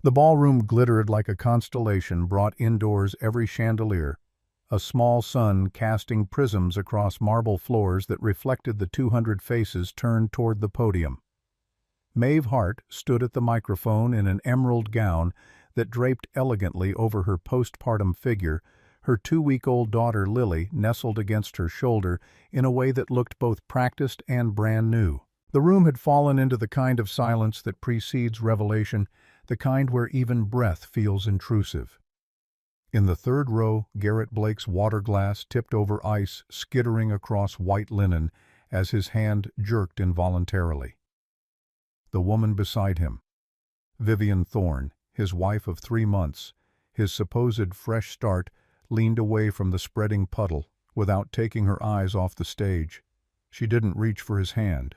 The ballroom glittered like a constellation brought indoors every chandelier, a small sun casting prisms across marble floors that reflected the 200 faces turned toward the podium. Maeve Hart stood at the microphone in an emerald gown that draped elegantly over her postpartum figure, her 2-week-old daughter Lily nestled against her shoulder in a way that looked both practiced and brand new. The room had fallen into the kind of silence that precedes revelation, the kind where even breath feels intrusive. In the third row, Garrett Blake's water glass tipped over ice, skittering across white linen as his hand jerked involuntarily. The woman beside him, Vivian Thorne, his wife of 3 months, his supposed fresh start, leaned away from the spreading puddle without taking her eyes off the stage. She didn't reach for his hand.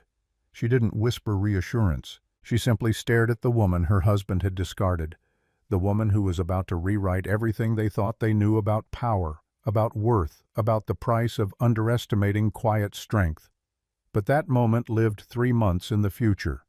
She didn't whisper reassurance. She simply stared at the woman her husband had discarded, the woman who was about to rewrite everything they thought they knew about power, about worth, about the price of underestimating quiet strength. But that moment lived 3 months in the future.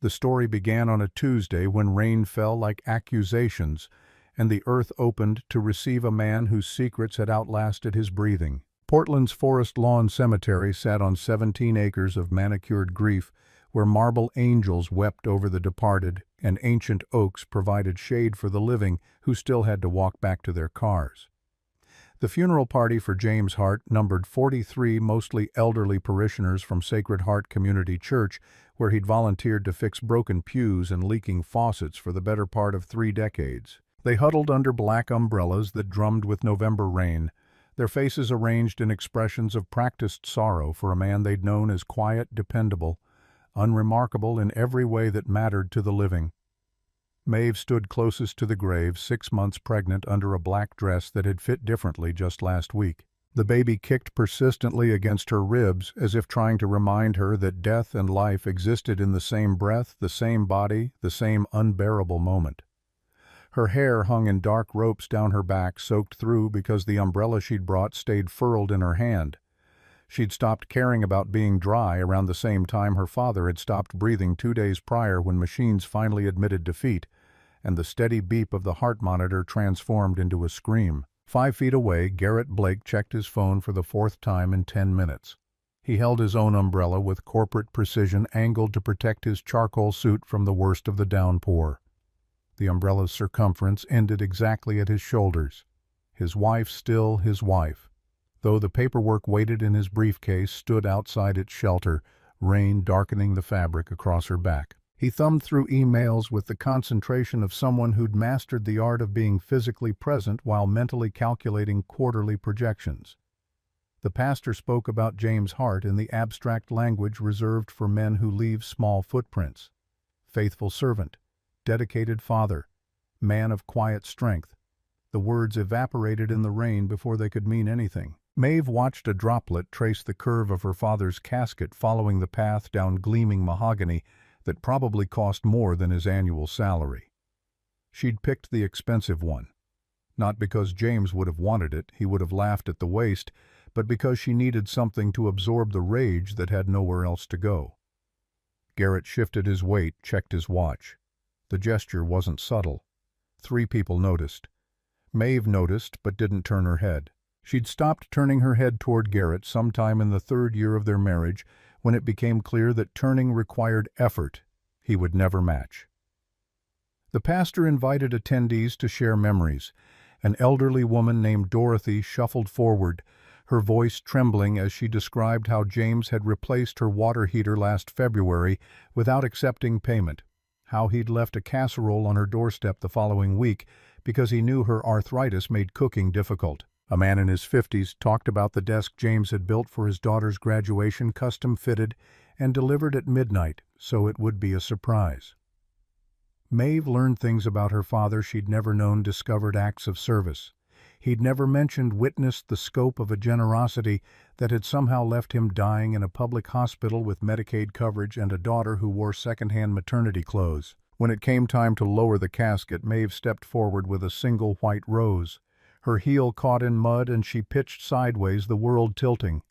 The story began on a Tuesday when rain fell like accusations, and the earth opened to receive a man whose secrets had outlasted his breathing. Portland's Forest Lawn Cemetery sat on 17 acres of manicured grief, where marble angels wept over the departed and ancient oaks provided shade for the living who still had to walk back to their cars. The funeral party for James Hart numbered 43 mostly elderly parishioners from Sacred Heart Community Church, where he'd volunteered to fix broken pews and leaking faucets for the better part of 3 decades. They huddled under black umbrellas that drummed with November rain, their faces arranged in expressions of practiced sorrow for a man they'd known as quiet, dependable, unremarkable in every way that mattered to the living. Maeve stood closest to the grave, 6 months pregnant under a black dress that had fit differently just last week. The baby kicked persistently against her ribs as if trying to remind her that death and life existed in the same breath, the same body, the same unbearable moment. Her hair hung in dark ropes down her back, soaked through because the umbrella she'd brought stayed furled in her hand. She'd stopped caring about being dry around the same time her father had stopped breathing 2 days prior when machines finally admitted defeat, and the steady beep of the heart monitor transformed into a scream. 5 feet away, Garrett Blake checked his phone for the 4th time in 10 minutes. He held his own umbrella with corporate precision angled to protect his charcoal suit from the worst of the downpour. The umbrella's circumference ended exactly at his shoulders. His wife still his wife, though the paperwork waited in his briefcase stood outside its shelter, rain darkening the fabric across her back. He thumbed through emails with the concentration of someone who'd mastered the art of being physically present while mentally calculating quarterly projections. The pastor spoke about James Hart in the abstract language reserved for men who leave small footprints. Faithful servant, dedicated father, man of quiet strength. The words evaporated in the rain before they could mean anything. Maeve watched a droplet trace the curve of her father's casket following the path down gleaming mahogany that probably cost more than his annual salary. She'd picked the expensive one. Not because James would have wanted it, he would have laughed at the waste, but because she needed something to absorb the rage that had nowhere else to go. Garrett shifted his weight, checked his watch. The gesture wasn't subtle. 3 people noticed. Maeve noticed, but didn't turn her head. She'd stopped turning her head toward Garrett sometime in the 3rd year of their marriage, when it became clear that turning required effort he would never match. The pastor invited attendees to share memories. An elderly woman named Dorothy shuffled forward, her voice trembling as she described how James had replaced her water heater last February without accepting payment, how he'd left a casserole on her doorstep the following week because he knew her arthritis made cooking difficult. A man in his 50s talked about the desk James had built for his daughter's graduation, custom-fitted and delivered at midnight, so it would be a surprise. Maeve learned things about her father she'd never known, discovered acts of service. He'd never mentioned, witnessed the scope of a generosity that had somehow left him dying in a public hospital with Medicaid coverage and a daughter who wore second-hand maternity clothes. When it came time to lower the casket, Maeve stepped forward with a single white rose. Her heel caught in mud and she pitched sideways, the world tilting.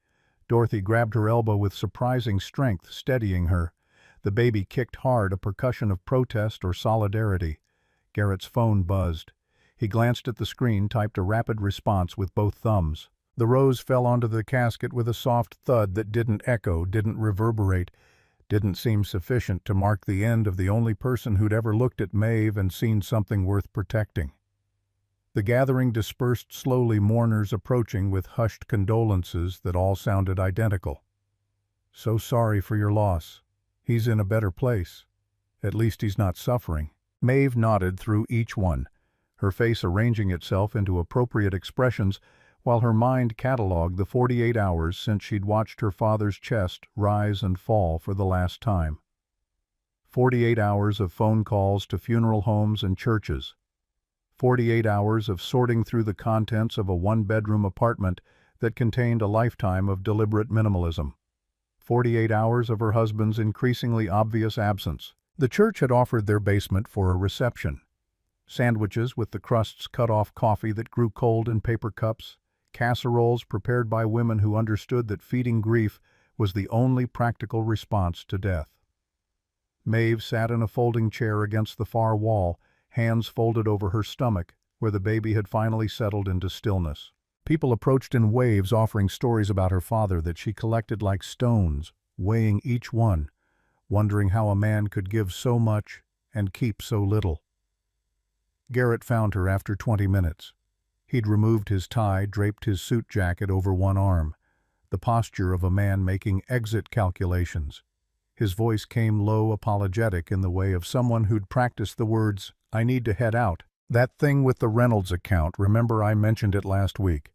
Dorothy grabbed her elbow with surprising strength, steadying her. The baby kicked hard, a percussion of protest or solidarity. Garrett's phone buzzed. He glanced at the screen, typed a rapid response with both thumbs. The rose fell onto the casket with a soft thud that didn't echo, didn't reverberate, didn't seem sufficient to mark the end of the only person who'd ever looked at Maeve and seen something worth protecting. The gathering dispersed slowly, mourners approaching with hushed condolences that all sounded identical. "So sorry for your loss. He's in a better place. At least he's not suffering." Maeve nodded through each one, her face arranging itself into appropriate expressions while her mind catalogued the 48 hours since she'd watched her father's chest rise and fall for the last time. 48 hours of phone calls to funeral homes and churches. 48 hours of sorting through the contents of a one-bedroom apartment that contained a lifetime of deliberate minimalism. 48 hours of her husband's increasingly obvious absence. The church had offered their basement for a reception. Sandwiches with the crusts cut off coffee that grew cold in paper cups, casseroles prepared by women who understood that feeding grief was the only practical response to death. Maeve sat in a folding chair against the far wall, hands folded over her stomach, where the baby had finally settled into stillness. People approached in waves, offering stories about her father that she collected like stones, weighing each one, wondering how a man could give so much and keep so little. Garrett found her after 20 minutes. He'd removed his tie, draped his suit jacket over one arm, the posture of a man making exit calculations. His voice came low, apologetic, in the way of someone who'd practiced the words, "I need to head out." "That thing with the Reynolds account, remember I mentioned it last week?"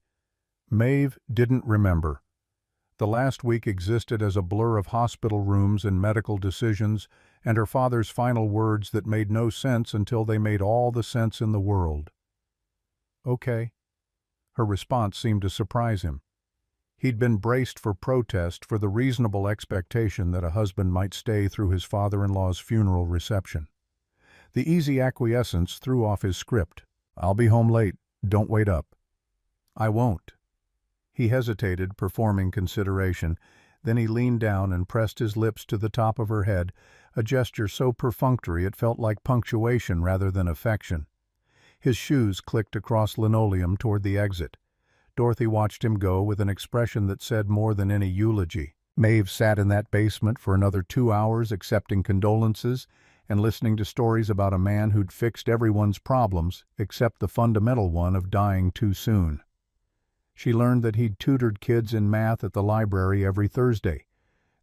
Maeve didn't remember. The last week existed as a blur of hospital rooms and medical decisions, and her father's final words that made no sense until they made all the sense in the world. "Okay." Her response seemed to surprise him. He'd been braced for protest, for the reasonable expectation that a husband might stay through his father-in-law's funeral reception. The easy acquiescence threw off his script. "I'll be home late. Don't wait up." "I won't." He hesitated, performing consideration. Then he leaned down and pressed his lips to the top of her head, a gesture so perfunctory it felt like punctuation rather than affection. His shoes clicked across linoleum toward the exit. Dorothy watched him go with an expression that said more than any eulogy. Maeve sat in that basement for another 2 hours accepting condolences and listening to stories about a man who'd fixed everyone's problems except the fundamental one of dying too soon. She learned that he'd tutored kids in math at the library every Thursday,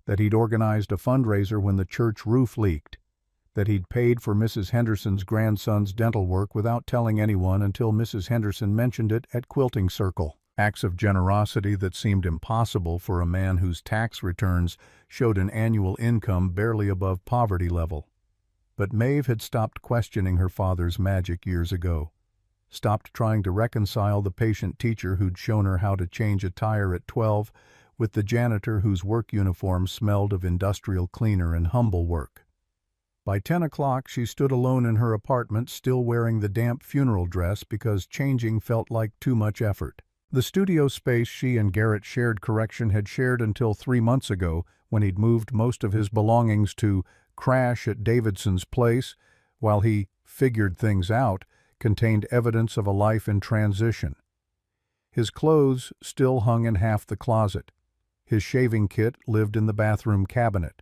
that he'd organized a fundraiser when the church roof leaked, that he'd paid for Mrs. Henderson's grandson's dental work without telling anyone until Mrs. Henderson mentioned it at quilting circle. Acts of generosity that seemed impossible for a man whose tax returns showed an annual income barely above poverty level. But Maeve had stopped questioning her father's magic years ago, stopped trying to reconcile the patient teacher who'd shown her how to change a tire at 12 with the janitor whose work uniform smelled of industrial cleaner and humble work. By 10 o'clock, she stood alone in her apartment, still wearing the damp funeral dress because changing felt like too much effort. The studio space she and Garrett had shared until 3 months ago, when he'd moved most of his belongings to crash at Davidson's place, while he figured things out, contained evidence of a life in transition. His clothes still hung in half the closet. His shaving kit lived in the bathroom cabinet.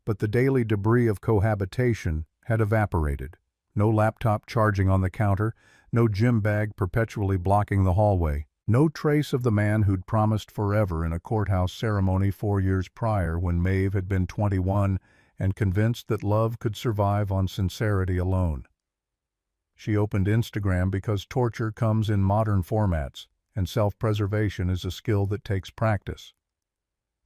But the daily debris of cohabitation had evaporated. No laptop charging on the counter, no gym bag perpetually blocking the hallway. No trace of the man who'd promised forever in a courthouse ceremony 4 years prior when Maeve had been 21 and convinced that love could survive on sincerity alone. She opened Instagram because torture comes in modern formats, and self-preservation is a skill that takes practice.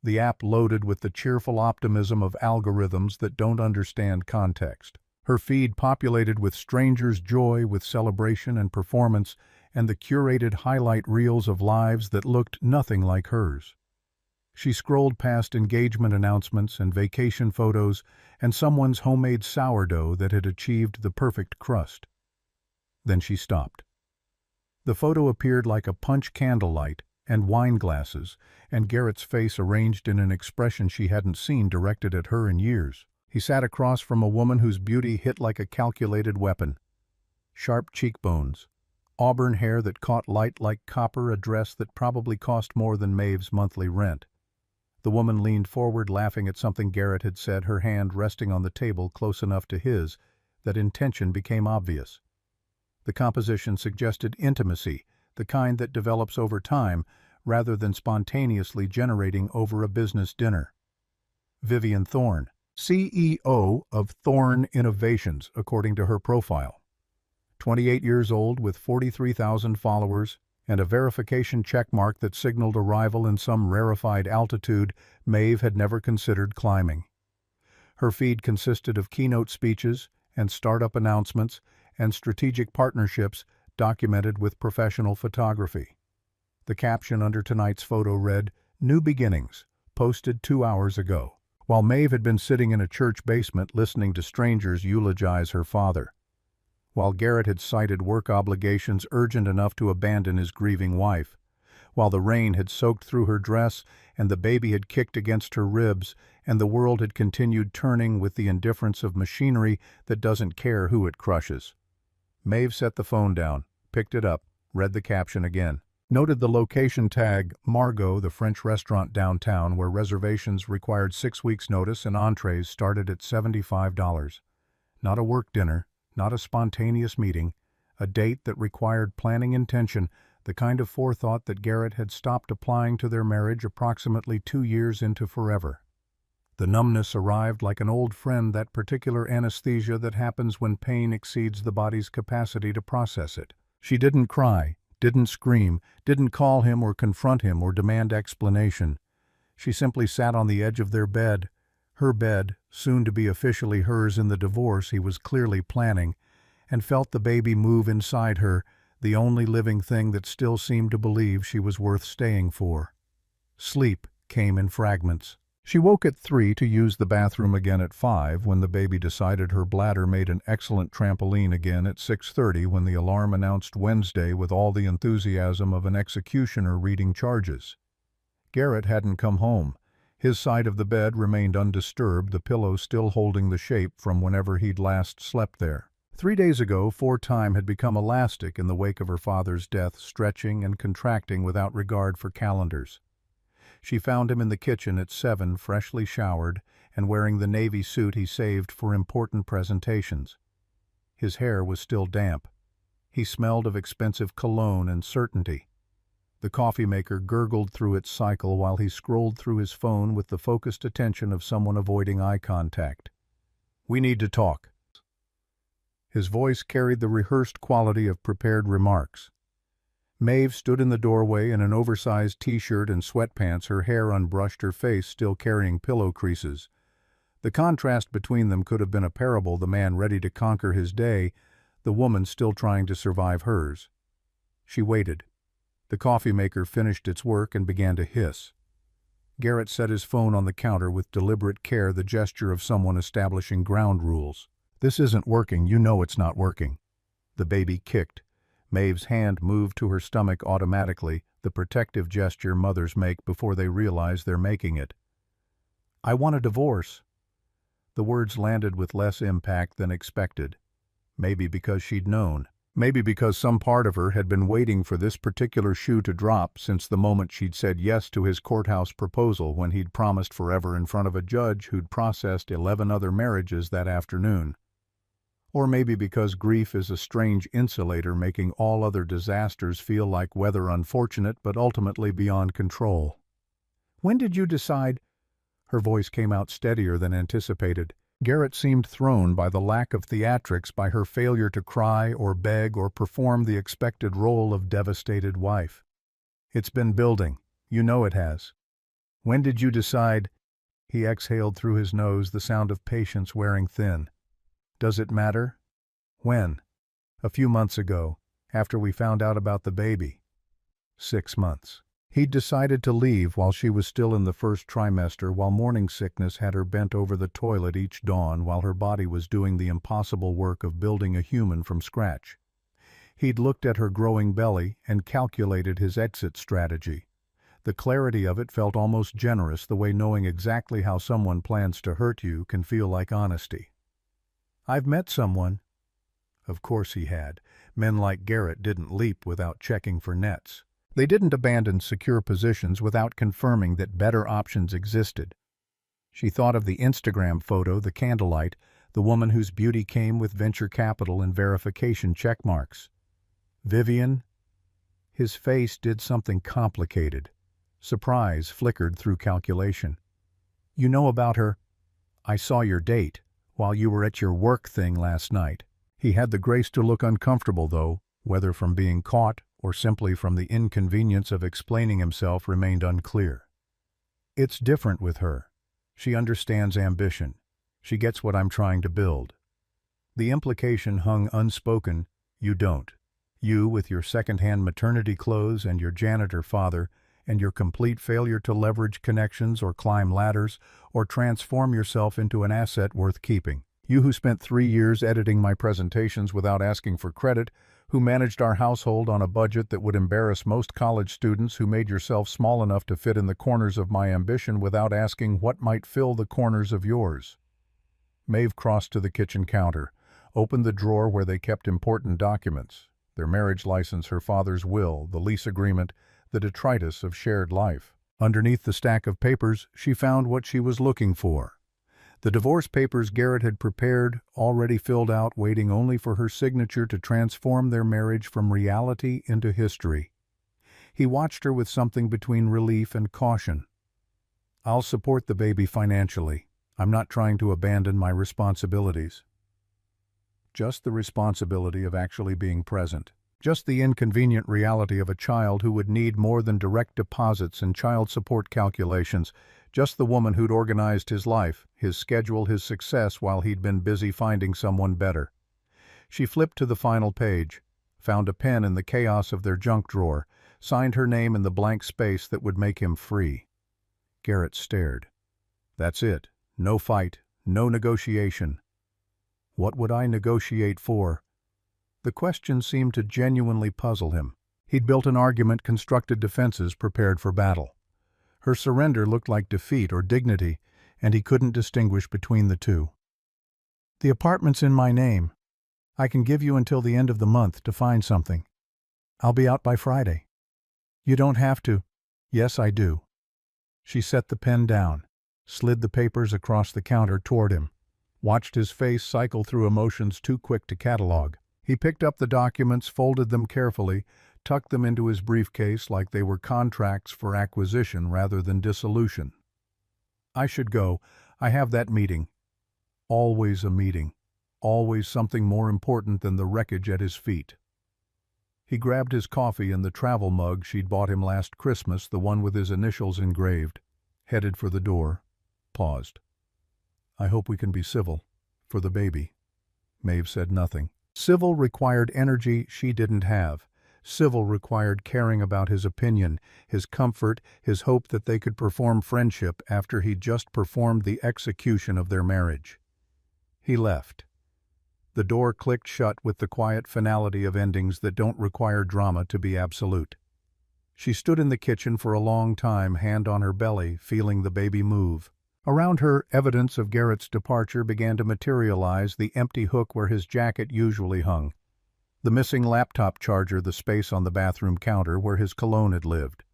The app loaded with the cheerful optimism of algorithms that don't understand context. Her feed populated with strangers' joy, with celebration and performance, and the curated highlight reels of lives that looked nothing like hers. She scrolled past engagement announcements and vacation photos and someone's homemade sourdough that had achieved the perfect crust. Then she stopped. The photo appeared like a punch candlelight and wine glasses, and Garrett's face arranged in an expression she hadn't seen directed at her in years. He sat across from a woman whose beauty hit like a calculated weapon. sharp cheekbones, auburn hair that caught light like copper, a dress that probably cost more than Maeve's monthly rent. The woman leaned forward, laughing at something Garrett had said, her hand resting on the table close enough to his that intention became obvious. The composition suggested intimacy, the kind that develops over time, rather than spontaneously generating over a business dinner. Vivian Thorne, CEO of Thorne Innovations, according to her profile. 28 years old with 43,000 followers and a verification checkmark that signaled arrival in some rarefied altitude Maeve had never considered climbing. Her feed consisted of keynote speeches and startup announcements and strategic partnerships documented with professional photography. The caption under tonight's photo read, "New Beginnings, posted 2 hours ago," while Maeve had been sitting in a church basement listening to strangers eulogize her father. While Garrett had cited work obligations urgent enough to abandon his grieving wife. While the rain had soaked through her dress and the baby had kicked against her ribs and the world had continued turning with the indifference of machinery that doesn't care who it crushes. Maeve set the phone down, picked it up, read the caption again. Noted the location tag, Margot, the French restaurant downtown where reservations required 6 weeks' notice and entrees started at $75. Not a work dinner, not a spontaneous meeting, a date that required planning intention, the kind of forethought that Garrett had stopped applying to their marriage approximately 2 years into forever. The numbness arrived like an old friend, that particular anesthesia that happens when pain exceeds the body's capacity to process it. She didn't cry, didn't scream, didn't call him or confront him or demand explanation. She simply sat on the edge of their bed, her bed, soon to be officially hers in the divorce he was clearly planning, and felt the baby move inside her, the only living thing that still seemed to believe she was worth staying for. Sleep came in fragments. She woke at 3 to use the bathroom again at 5 when the baby decided her bladder made an excellent trampoline again at 6:30 when the alarm announced Wednesday with all the enthusiasm of an executioner reading charges. Garrett hadn't come home. His side of the bed remained undisturbed, the pillow still holding the shape from whenever he'd last slept there. 3 days ago, time had become elastic in the wake of her father's death, stretching and contracting without regard for calendars. She found him in the kitchen at 7, freshly showered, and wearing the navy suit he saved for important presentations. His hair was still damp. He smelled of expensive cologne and certainty. The coffee maker gurgled through its cycle while he scrolled through his phone with the focused attention of someone avoiding eye contact. "We need to talk." His voice carried the rehearsed quality of prepared remarks. Maeve stood in the doorway in an oversized t-shirt and sweatpants, her hair unbrushed, her face still carrying pillow creases. The contrast between them could have been a parable, the man ready to conquer his day, the woman still trying to survive hers. She waited. The coffee maker finished its work and began to hiss. Garrett set his phone on the counter with deliberate care, the gesture of someone establishing ground rules. "This isn't working, you know it's not working." The baby kicked. Maeve's hand moved to her stomach automatically, the protective gesture mothers make before they realize they're making it. "I want a divorce." The words landed with less impact than expected. Maybe because she'd known. Maybe because some part of her had been waiting for this particular shoe to drop since the moment she'd said yes to his courthouse proposal when he'd promised forever in front of a judge who'd processed 11 other marriages that afternoon. Or maybe because grief is a strange insulator, making all other disasters feel like weather, unfortunate but ultimately beyond control. "When did you decide?" Her voice came out steadier than anticipated. Garrett seemed thrown by the lack of theatrics, by her failure to cry or beg or perform the expected role of devastated wife. "It's been building. You know it has." "When did you decide?" He exhaled through his nose, the sound of patience wearing thin. "Does it matter?" "When?" "A few months ago, after we found out about the baby." 6 months. He'd decided to leave while she was still in the first trimester, while morning sickness had her bent over the toilet each dawn, while her body was doing the impossible work of building a human from scratch. He'd looked at her growing belly and calculated his exit strategy. The clarity of it felt almost generous, the way knowing exactly how someone plans to hurt you can feel like honesty. "I've met someone." Of course he had. Men like Garrett didn't leap without checking for nets. They didn't abandon secure positions without confirming that better options existed. She thought of the Instagram photo, the candlelight, the woman whose beauty came with venture capital and verification checkmarks. Vivian? His face did something complicated. Surprise flickered through calculation. You know about her? I saw your date while you were at your work thing last night. He had the grace to look uncomfortable, though, whether from being caught or simply from the inconvenience of explaining himself remained unclear. It's different with her. She understands ambition. She gets what I'm trying to build. The implication hung unspoken, you don't. You, with your second-hand maternity clothes and your janitor father, and your complete failure to leverage connections or climb ladders or transform yourself into an asset worth keeping. You who spent 3 years editing my presentations without asking for credit, who managed our household on a budget that would embarrass most college students, who made yourself small enough to fit in the corners of my ambition without asking what might fill the corners of yours. Maeve crossed to the kitchen counter, opened the drawer where they kept important documents, their marriage license, her father's will, the lease agreement, the detritus of shared life. Underneath the stack of papers, she found what she was looking for. The divorce papers Garrett had prepared, already filled out, waiting only for her signature to transform their marriage from reality into history. He watched her with something between relief and caution. I'll support the baby financially. I'm not trying to abandon my responsibilities. Just the responsibility of actually being present. Just the inconvenient reality of a child who would need more than direct deposits and child support calculations. Just the woman who'd organized his life, his schedule, his success while he'd been busy finding someone better. She flipped to the final page, found a pen in the chaos of their junk drawer, signed her name in the blank space that would make him free. Garrett stared. That's it. No fight, no negotiation. What would I negotiate for? The question seemed to genuinely puzzle him. He'd built an argument, constructed defenses, prepared for battle. Her surrender looked like defeat or dignity, and he couldn't distinguish between the two. The apartment's in my name. I can give you until the end of the month to find something. I'll be out by Friday. You don't have to. Yes, I do. She set the pen down, slid the papers across the counter toward him, watched his face cycle through emotions too quick to catalog. He picked up the documents, folded them carefully, tucked them into his briefcase like they were contracts for acquisition rather than dissolution. I should go. I have that meeting. Always a meeting. Always something more important than the wreckage at his feet. He grabbed his coffee and the travel mug she'd bought him last Christmas, the one with his initials engraved, headed for the door, paused. I hope we can be civil. For the baby. Maeve said nothing. Civil required energy she didn't have. Civil required caring about his opinion, his comfort, his hope that they could perform friendship after he'd just performed the execution of their marriage. He left. The door clicked shut with the quiet finality of endings that don't require drama to be absolute. She stood in the kitchen for a long time, hand on her belly, feeling the baby move. Around her, evidence of Garrett's departure began to materialize, the empty hook where his jacket usually hung, the missing laptop charger, the space on the bathroom counter where his cologne had lived.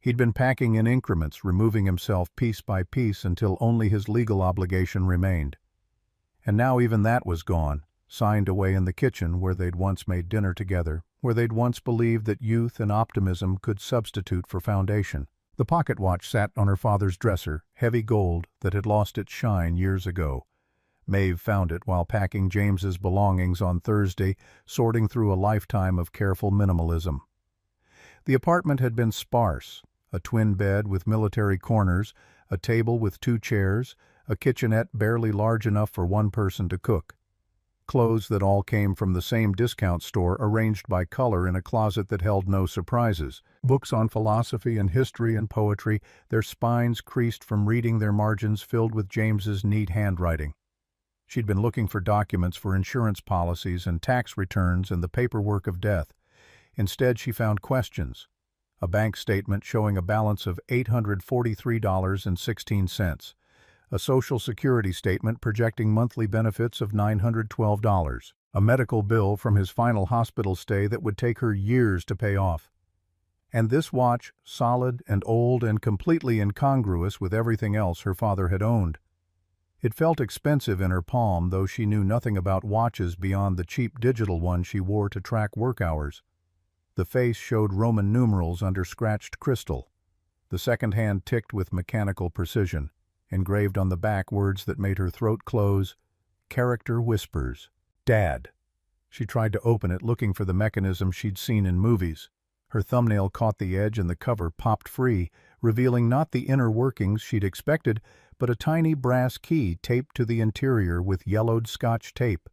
He'd been packing in increments, removing himself piece by piece until only his legal obligation remained. And now even that was gone, signed away in the kitchen where they'd once made dinner together, where they'd once believed that youth and optimism could substitute for foundation. The pocket watch sat on her father's dresser, heavy gold that had lost its shine years ago. Maeve found it while packing James's belongings on Thursday, sorting through a lifetime of careful minimalism. The apartment had been sparse, a twin bed with military corners, a table with 2 chairs, a kitchenette barely large enough for one person to cook. Clothes that all came from the same discount store arranged by color in a closet that held no surprises. Books on philosophy and history and poetry, their spines creased from reading, their margins filled with James's neat handwriting. She'd been looking for documents for insurance policies and tax returns and the paperwork of death. Instead, she found questions. A bank statement showing a balance of $843.16. a Social Security statement projecting monthly benefits of $912, a medical bill from his final hospital stay that would take her years to pay off. And this watch, solid and old and completely incongruous with everything else her father had owned. It felt expensive in her palm, though she knew nothing about watches beyond the cheap digital one she wore to track work hours. The face showed Roman numerals under scratched crystal. The second hand ticked with mechanical precision, engraved on the back words that made her throat close. Character whispers. Dad. She tried to open it, looking for the mechanism she'd seen in movies. Her thumbnail caught the edge and the cover popped free, revealing not the inner workings she'd expected, but a tiny brass key taped to the interior with yellowed Scotch tape.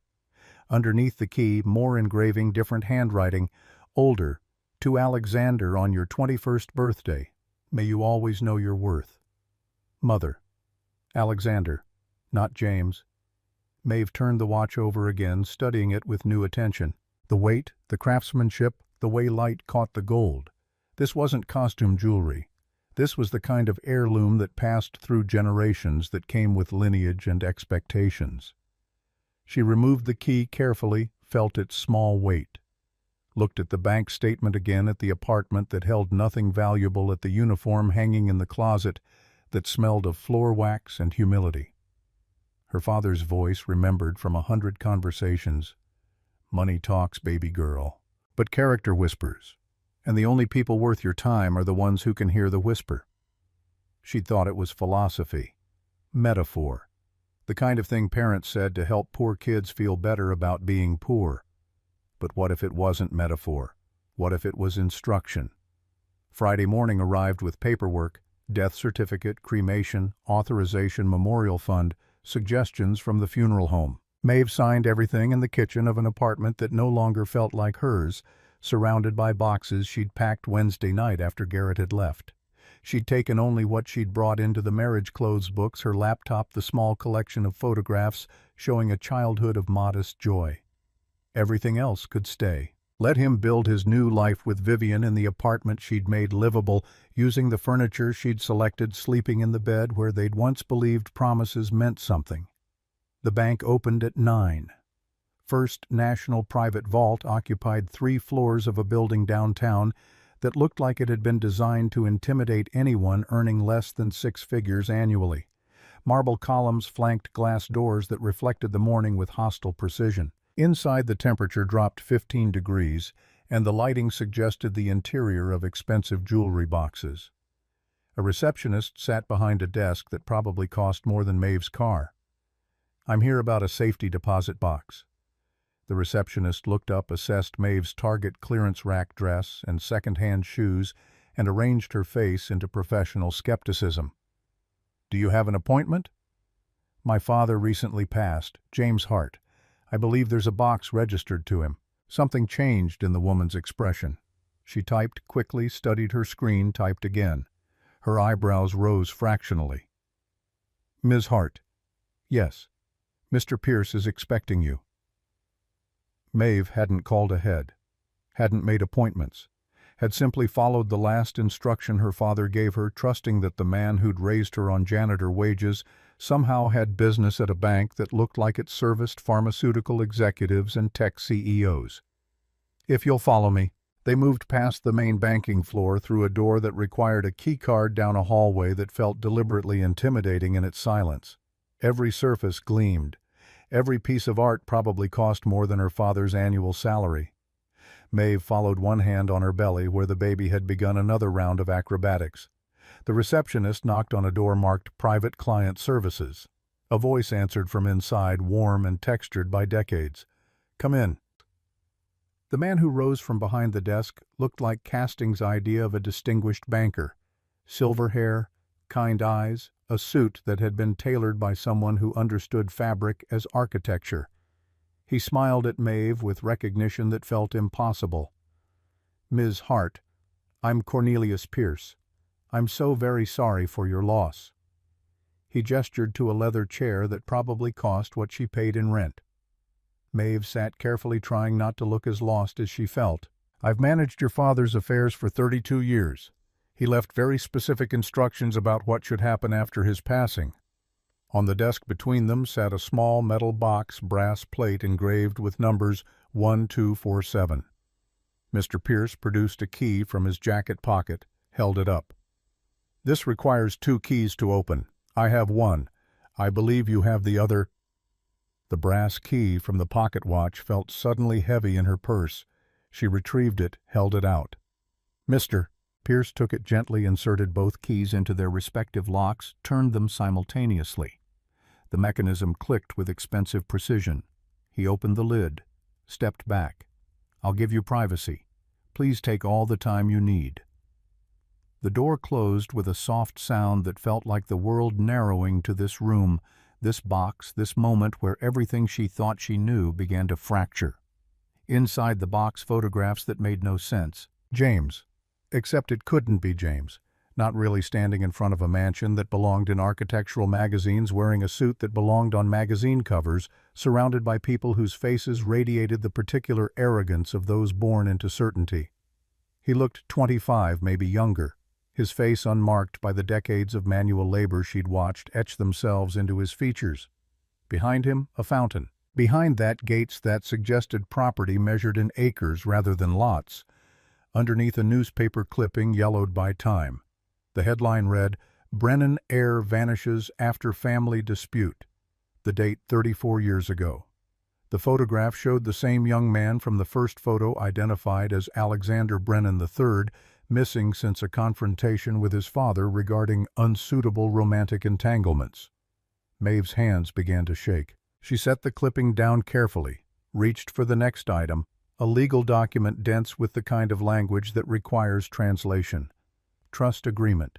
Underneath the key, more engraving, different handwriting. Older. To Alexander on your 21st birthday. May you always know your worth. Mother. Alexander. Not James. Maeve turned the watch over again, studying it with new attention. The weight, the craftsmanship, the way light caught the gold. This wasn't costume jewelry. This was the kind of heirloom that passed through generations, that came with lineage and expectations. She removed the key carefully, felt its small weight. Looked at the bank statement again, at the apartment that held nothing valuable, at the uniform hanging in the closet that smelled of floor wax and humility. Her father's voice, remembered from 100 conversations. Money talks, baby girl. But character whispers, and the only people worth your time are the ones who can hear the whisper. She'd thought it was philosophy, metaphor, the kind of thing parents said to help poor kids feel better about being poor. But what if it wasn't metaphor? What if it was instruction? Friday morning arrived with paperwork, death certificate, cremation, authorization, memorial fund, suggestions from the funeral home. Maeve signed everything in the kitchen of an apartment that no longer felt like hers, surrounded by boxes she'd packed Wednesday night after Garrett had left. She'd taken only what she'd brought into the marriage clothes books, her laptop, the small collection of photographs showing a childhood of modest joy. Everything else could stay. Let him build his new life with Vivian in the apartment she'd made livable, using the furniture she'd selected, sleeping in the bed where they'd once believed promises meant something. The bank opened at 9. First National Private Vault occupied 3 floors of a building downtown that looked like it had been designed to intimidate anyone earning less than 6 figures annually. Marble columns flanked glass doors that reflected the morning with hostile precision. Inside, the temperature dropped 15 degrees, and the lighting suggested the interior of expensive jewelry boxes. A receptionist sat behind a desk that probably cost more than Maeve's car. "I'm here about a safety deposit box." The receptionist looked up, assessed Maeve's Target clearance rack dress and second-hand shoes, and arranged her face into professional skepticism. "Do you have an appointment?" "My father recently passed, James Hart. I believe there's a box registered to him." Something changed in the woman's expression. She typed quickly, studied her screen, typed again. Her eyebrows rose fractionally. "Ms. Hart." "Yes. Mr. Pierce is expecting you." Maeve hadn't called ahead, hadn't made appointments, had simply followed the last instruction her father gave her, trusting that the man who'd raised her on janitor wages somehow had business at a bank that looked like it serviced pharmaceutical executives and tech CEOs. "If you'll follow me." They moved past the main banking floor, through a door that required a key card, down a hallway that felt deliberately intimidating in its silence. Every surface gleamed. Every piece of art probably cost more than her father's annual salary. Maeve followed, one hand on her belly where the baby had begun another round of acrobatics. The receptionist knocked on a door marked Private Client Services. A voice answered from inside, warm and textured by decades. "Come in." The man who rose from behind the desk looked like casting's idea of a distinguished banker. Silver hair, kind eyes, a suit that had been tailored by someone who understood fabric as architecture. He smiled at Maeve with recognition that felt impossible. "Ms. Hart, I'm Cornelius Pierce. I'm so very sorry for your loss." He gestured to a leather chair that probably cost what she paid in rent. Maeve sat carefully, trying not to look as lost as she felt. "I've managed your father's affairs for 32 years. He left very specific instructions about what should happen after his passing." On the desk between them sat a small metal box brass plate engraved with numbers 1247. Mr. Pierce produced a key from his jacket pocket, held it up. "This requires 2 keys to open. I have one. I believe you have the other." The brass key from the pocket watch felt suddenly heavy in her purse. She retrieved it, held it out. "Mr." Pierce took it gently, inserted both keys into their respective locks, turned them simultaneously. The mechanism clicked with expensive precision. He opened the lid, stepped back. "I'll give you privacy. Please take all the time you need." The door closed with a soft sound that felt like the world narrowing to this room, this box, this moment where everything she thought she knew began to fracture. Inside the box, photographs that made no sense. James. Except it couldn't be James. Not really standing in front of a mansion that belonged in architectural magazines, wearing a suit that belonged on magazine covers, surrounded by people whose faces radiated the particular arrogance of those born into certainty. He looked 25, maybe younger, his face unmarked by the decades of manual labor she'd watched etch themselves into his features. Behind him, a fountain. Behind that, gates that suggested property measured in acres rather than lots. Underneath, a newspaper clipping yellowed by time. The headline read, "Brennan heir vanishes after family dispute." The date 34 years ago. The photograph showed the same young man from the first photo, identified as Alexander Brennan III, missing since a confrontation with his father regarding unsuitable romantic entanglements. Maeve's hands began to shake. She set the clipping down carefully, reached for the next item, a legal document dense with the kind of language that requires translation. Trust agreement.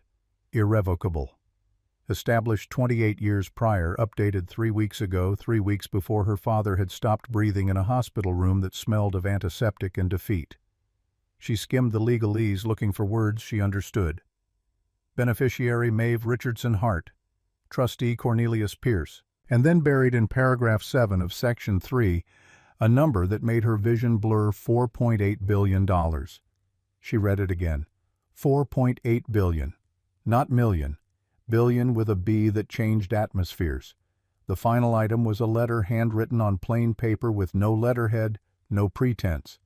Irrevocable. Established 28 years prior, updated 3 weeks ago, 3 weeks before her father had stopped breathing in a hospital room that smelled of antiseptic and defeat. She skimmed the legalese, looking for words she understood. Beneficiary Maeve Richardson Hart. Trustee Cornelius Pierce. And then buried in paragraph 7 of section 3, a number that made her vision blur: $4.8 billion. She read it again. 4.8 billion. Not million. Billion with a B that changed atmospheres. The final item was a letter handwritten on plain paper with no letterhead, no pretense.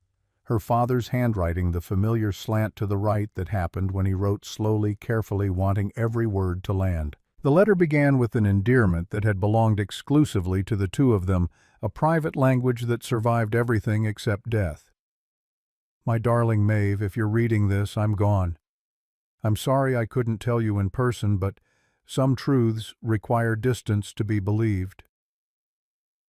Her father's handwriting, the familiar slant to the right that happened when he wrote slowly, carefully, wanting every word to land. The letter began with an endearment that had belonged exclusively to the two of them, a private language that survived everything except death. "My darling Maeve, if you're reading this, I'm gone. I'm sorry I couldn't tell you in person, but some truths require distance to be believed."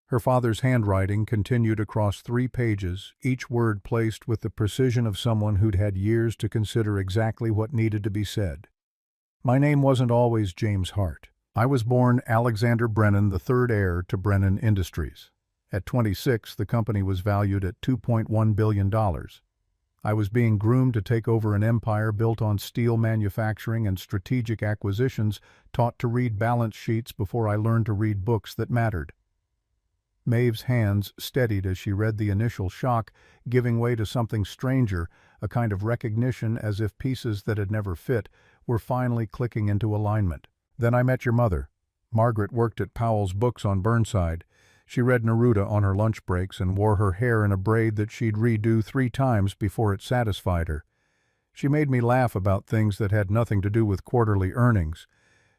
Her father's handwriting continued across 3 pages, each word placed with the precision of someone who'd had years to consider exactly what needed to be said. "My name wasn't always James Hart. I was born Alexander Brennan, the third heir to Brennan Industries. At 26, the company was valued at $2.1 billion. I was being groomed to take over an empire built on steel manufacturing and strategic acquisitions, taught to read balance sheets before I learned to read books that mattered." Maeve's hands steadied as she read the initial shock, giving way to something stranger, a kind of recognition, as if pieces that had never fit were finally clicking into alignment. "Then I met your mother. Margaret worked at Powell's Books on Burnside. She read Neruda on her lunch breaks and wore her hair in a braid that she'd redo 3 times before it satisfied her. She made me laugh about things that had nothing to do with quarterly earnings.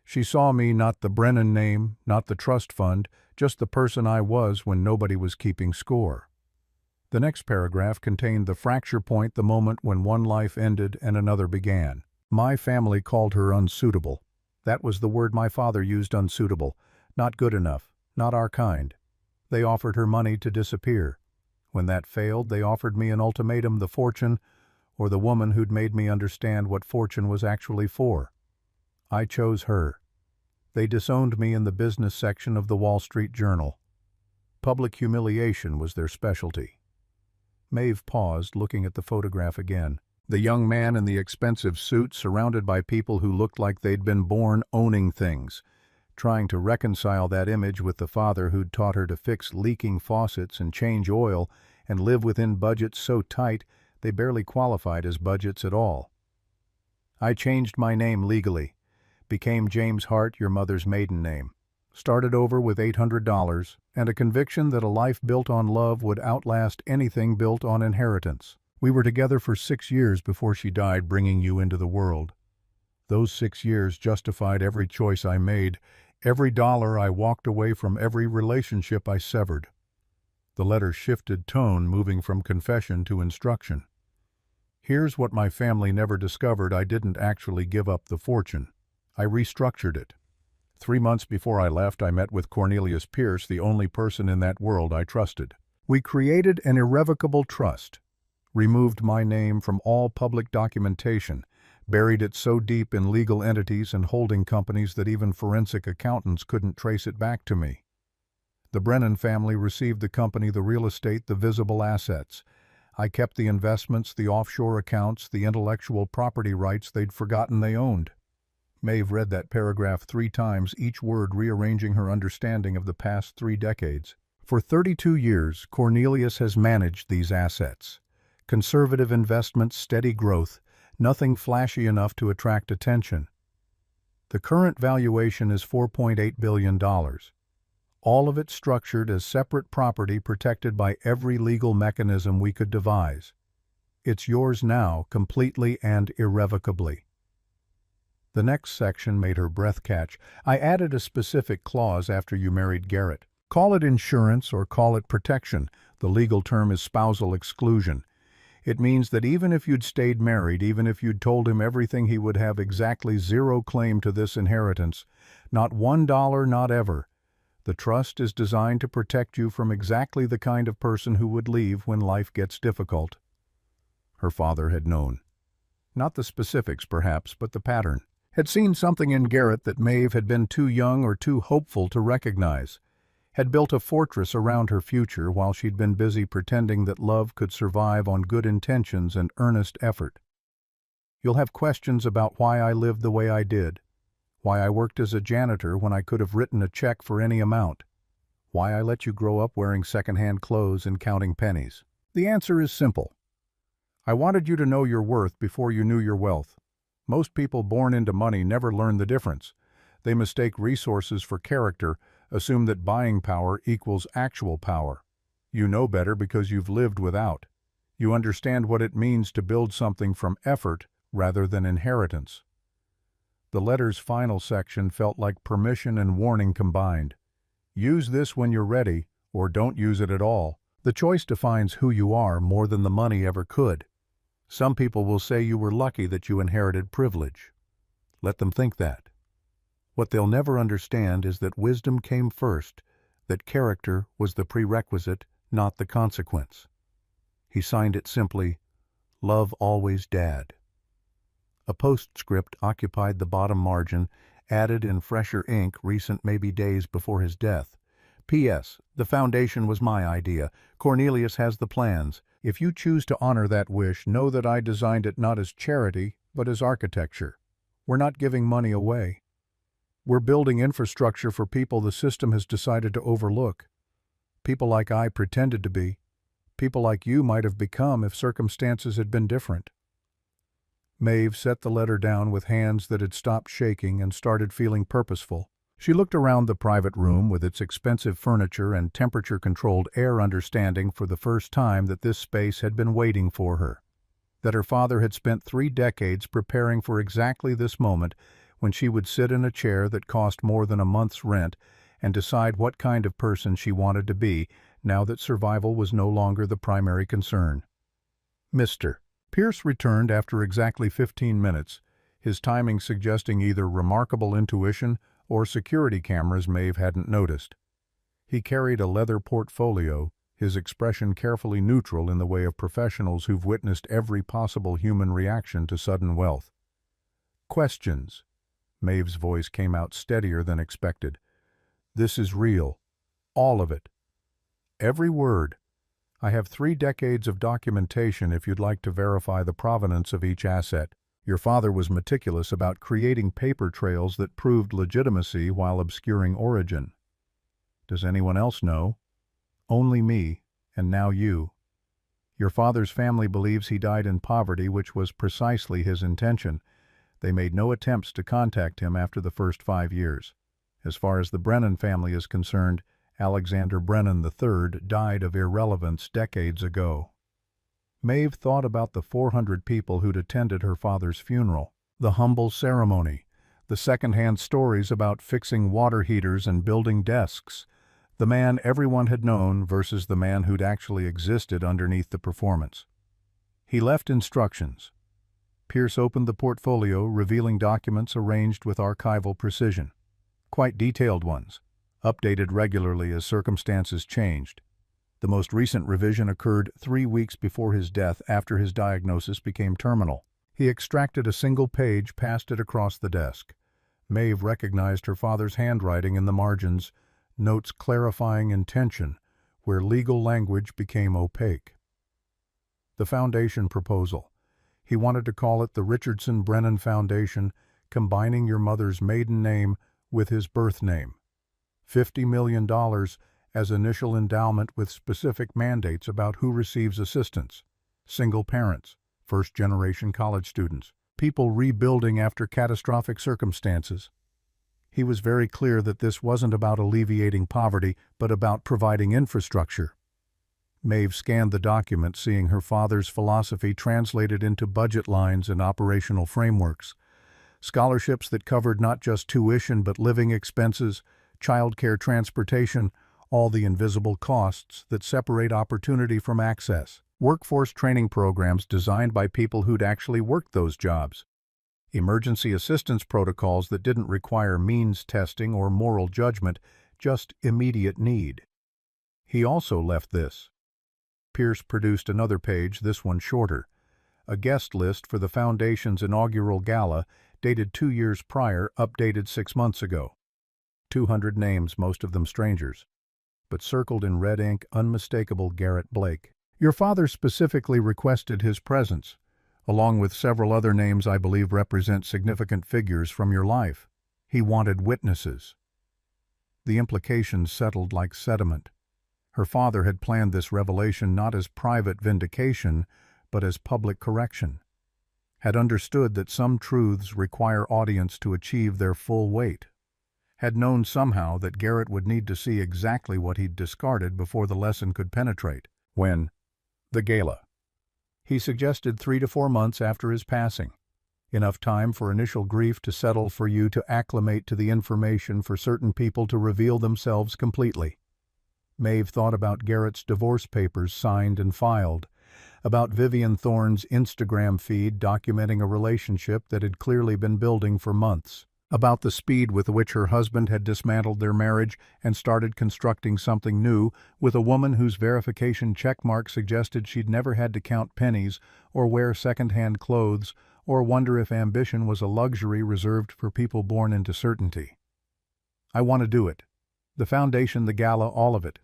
She saw me, not the Brennan name, not the trust fund, just the person I was when nobody was keeping score." The next paragraph contained the fracture point, the moment when one life ended and another began. "My family called her unsuitable. That was the word my father used, unsuitable. Not good enough, not our kind. They offered her money to disappear. When that failed, they offered me an ultimatum: the fortune, or the woman who'd made me understand what fortune was actually for. I chose her. They disowned me in the business section of the Wall Street Journal. Public humiliation was their specialty." Maeve paused, looking at the photograph again. The young man in the expensive suit, surrounded by people who looked like they'd been born owning things, trying to reconcile that image with the father who'd taught her to fix leaking faucets and change oil and live within budgets so tight they barely qualified as budgets at all. "I changed my name legally. Became James Hart, your mother's maiden name. started over with $800, and a conviction that a life built on love would outlast anything built on inheritance. We were together for 6 years before she died, bringing you into the world. Those 6 years justified every choice I made, every dollar I walked away from, every relationship I severed. The letter shifted tone, moving from confession to instruction. Here's what my family never discovered: I didn't actually give up the fortune. I restructured it. 3 months before I left, I met with Cornelius Pierce, the only person in that world I trusted. We created an irrevocable trust, removed my name from all public documentation, buried it so deep in legal entities and holding companies that even forensic accountants couldn't trace it back to me. The Brennan family received the company, the real estate, the visible assets. I kept the investments, the offshore accounts, the intellectual property rights they'd forgotten they owned. Maeve read that paragraph 3 times, each word rearranging her understanding of the past 3 decades. For 32 years, Cornelius has managed these assets. Conservative investments, steady growth, nothing flashy enough to attract attention. The current valuation is $4.8 billion. All of it structured as separate property, protected by every legal mechanism we could devise. It's yours now, completely and irrevocably. The next section made her breath catch. I added a specific clause after you married Garrett. Call it insurance or call it protection. The legal term is spousal exclusion. It means that even if you'd stayed married, even if you'd told him everything, he would have exactly zero claim to this inheritance. Not $1, not ever. The trust is designed to protect you from exactly the kind of person who would leave when life gets difficult. Her father had known. Not the specifics, perhaps, but the pattern. Had seen something in Garrett that Maeve had been too young or too hopeful to recognize. Had built a fortress around her future while she'd been busy pretending that love could survive on good intentions and earnest effort. You'll have questions about why I lived the way I did, why I worked as a janitor when I could have written a check for any amount, why I let you grow up wearing secondhand clothes and counting pennies. The answer is simple. I wanted you to know your worth before you knew your wealth. Most people born into money never learn the difference. They mistake resources for character, assume that buying power equals actual power. You know better because you've lived without. You understand what it means to build something from effort rather than inheritance. The letter's final section felt like permission and warning combined. Use this when you're ready, or don't use it at all. The choice defines who you are more than the money ever could. Some people will say you were lucky that you inherited privilege. Let them think that. What they'll never understand is that wisdom came first, that character was the prerequisite, not the consequence. He signed it simply, "Love always, Dad." A postscript occupied the bottom margin, added in fresher ink, recent, maybe days before his death. P.S. The foundation was my idea. Cornelius has the plans. If you choose to honor that wish, know that I designed it not as charity, but as architecture. We're not giving money away. We're building infrastructure for people the system has decided to overlook. People like I pretended to be. People like you might have become if circumstances had been different. Maeve set the letter down with hands that had stopped shaking and started feeling purposeful. She looked around the private room with its expensive furniture and temperature-controlled air, understanding for the first time that this space had been waiting for her. That her father had spent 3 decades preparing for exactly this moment when she would sit in a chair that cost more than a month's rent and decide what kind of person she wanted to be now that survival was no longer the primary concern. Mr. Pierce returned after exactly 15 minutes, his timing suggesting either remarkable intuition or security cameras Maeve hadn't noticed. He carried a leather portfolio, his expression carefully neutral in the way of professionals who've witnessed every possible human reaction to sudden wealth. Questions. Maeve's voice came out steadier than expected. This is real. All of it. Every word. I have 3 decades of documentation if you'd like to verify the provenance of each asset. Your father was meticulous about creating paper trails that proved legitimacy while obscuring origin. Does anyone else know? Only me, and now you. Your father's family believes he died in poverty, which was precisely his intention. They made no attempts to contact him after the first 5 years. As far as the Brennan family is concerned, Alexander Brennan III died of irrelevance decades ago. Maeve thought about the 400 people who'd attended her father's funeral, the humble ceremony, the second-hand stories about fixing water heaters and building desks, the man everyone had known versus the man who'd actually existed underneath the performance. He left instructions. Pierce opened the portfolio, revealing documents arranged with archival precision. Quite detailed ones, updated regularly as circumstances changed. The most recent revision occurred 3 weeks before his death after his diagnosis became terminal. He extracted a single page, passed it across the desk. Maeve recognized her father's handwriting in the margins, notes clarifying intention, where legal language became opaque. The foundation proposal. He wanted to call it the Richardson Brennan Foundation, combining your mother's maiden name with his birth name. $50 million as initial endowment with specific mandates about who receives assistance. Single parents, first-generation college students, people rebuilding after catastrophic circumstances. He was very clear that this wasn't about alleviating poverty, but about providing infrastructure. Maeve scanned the document, seeing her father's philosophy translated into budget lines and operational frameworks. Scholarships that covered not just tuition but living expenses, childcare, transportation, all the invisible costs that separate opportunity from access. Workforce training programs designed by people who'd actually worked those jobs. Emergency assistance protocols that didn't require means testing or moral judgment, just immediate need. He also left this. Pierce produced another page, this one shorter. A guest list for the Foundation's inaugural gala, dated 2 years prior, updated 6 months ago. 200 names, most of them strangers. But circled in red ink, unmistakable Garrett Blake. Your father specifically requested his presence, along with several other names I believe represent significant figures from your life. He wanted witnesses. The implications settled like sediment. Her father had planned this revelation not as private vindication, but as public correction. Had understood that some truths require audience to achieve their full weight. Had known somehow that Garrett would need to see exactly what he'd discarded before the lesson could penetrate. When? The gala. He suggested 3 to 4 months after his passing. Enough time for initial grief to settle, for you to acclimate to the information, for certain people to reveal themselves completely. Maeve thought about Garrett's divorce papers signed and filed, about Vivian Thorne's Instagram feed documenting a relationship that had clearly been building for months, about the speed with which her husband had dismantled their marriage and started constructing something new with a woman whose verification checkmark suggested she'd never had to count pennies or wear second-hand clothes or wonder if ambition was a luxury reserved for people born into certainty. I want to do it. The foundation, the gala, all of it.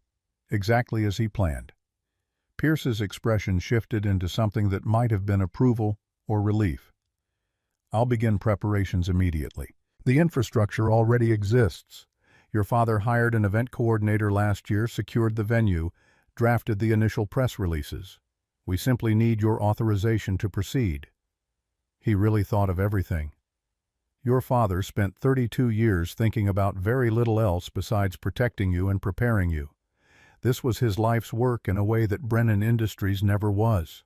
Exactly as he planned. Pierce's expression shifted into something that might have been approval or relief. I'll begin preparations immediately. The infrastructure already exists. Your father hired an event coordinator last year, secured the venue, drafted the initial press releases. We simply need your authorization to proceed. He really thought of everything. Your father spent 32 years thinking about very little else besides protecting you and preparing you. This was his life's work in a way that Brennan Industries never was.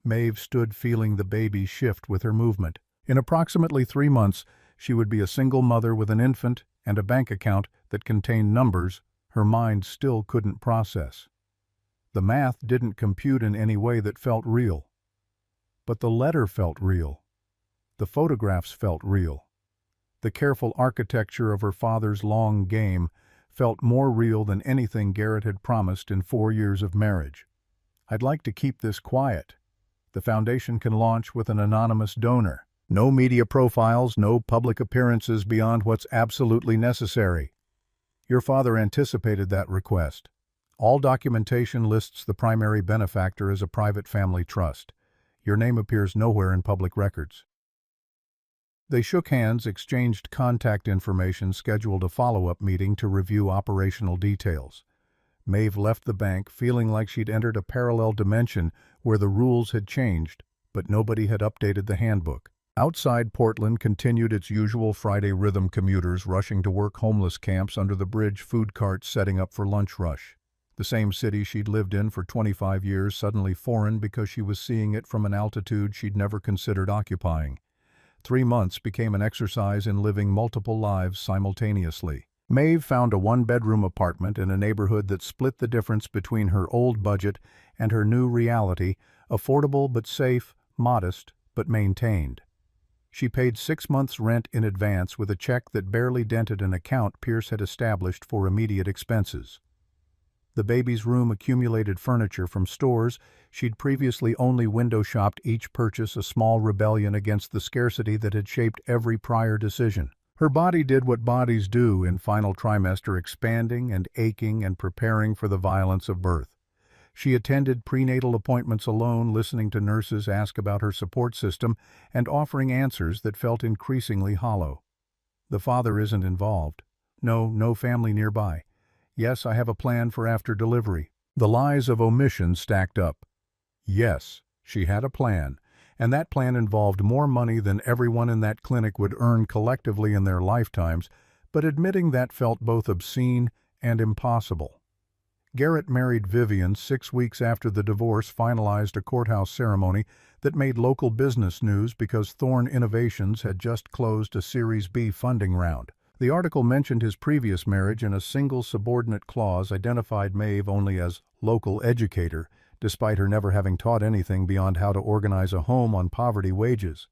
Maeve stood feeling the baby shift with her movement. In approximately 3 months, she would be a single mother with an infant and a bank account that contained numbers her mind still couldn't process. The math didn't compute in any way that felt real. But the letter felt real. The photographs felt real. The careful architecture of her father's long game felt more real than anything Garrett had promised in 4 years of marriage. I'd like to keep this quiet. The foundation can launch with an anonymous donor. No media profiles, no public appearances beyond what's absolutely necessary. Your father anticipated that request. All documentation lists the primary benefactor as a private family trust. Your name appears nowhere in public records. They shook hands, exchanged contact information, scheduled a follow-up meeting to review operational details. Maeve left the bank feeling like she'd entered a parallel dimension where the rules had changed, but nobody had updated the handbook. Outside Portland continued its usual Friday rhythm, commuters rushing to work, homeless camps under the bridge, food carts setting up for lunch rush. The same city she'd lived in for 25 years, suddenly foreign because she was seeing it from an altitude she'd never considered occupying. 3 months became an exercise in living multiple lives simultaneously. Maeve found a one-bedroom apartment in a neighborhood that split the difference between her old budget and her new reality, affordable but safe, modest but maintained. She paid 6 months' rent in advance with a check that barely dented an account Pierce had established for immediate expenses. The baby's room accumulated furniture from stores she'd previously only window-shopped, each purchase a small rebellion against the scarcity that had shaped every prior decision. Her body did what bodies do in final trimester, expanding and aching and preparing for the violence of birth. She attended prenatal appointments alone, listening to nurses ask about her support system and offering answers that felt increasingly hollow. The father isn't involved. No family nearby. Yes, I have a plan for after delivery. The lies of omission stacked up. Yes, she had a plan, and that plan involved more money than everyone in that clinic would earn collectively in their lifetimes, but admitting that felt both obscene and impossible. Garrett married Vivian 6 weeks after the divorce finalized a courthouse ceremony that made local business news because Thorne Innovations had just closed a Series B funding round. The article mentioned his previous marriage in a single subordinate clause, identified Maeve only as local educator, despite her never having taught anything beyond how to organize a home on poverty wages.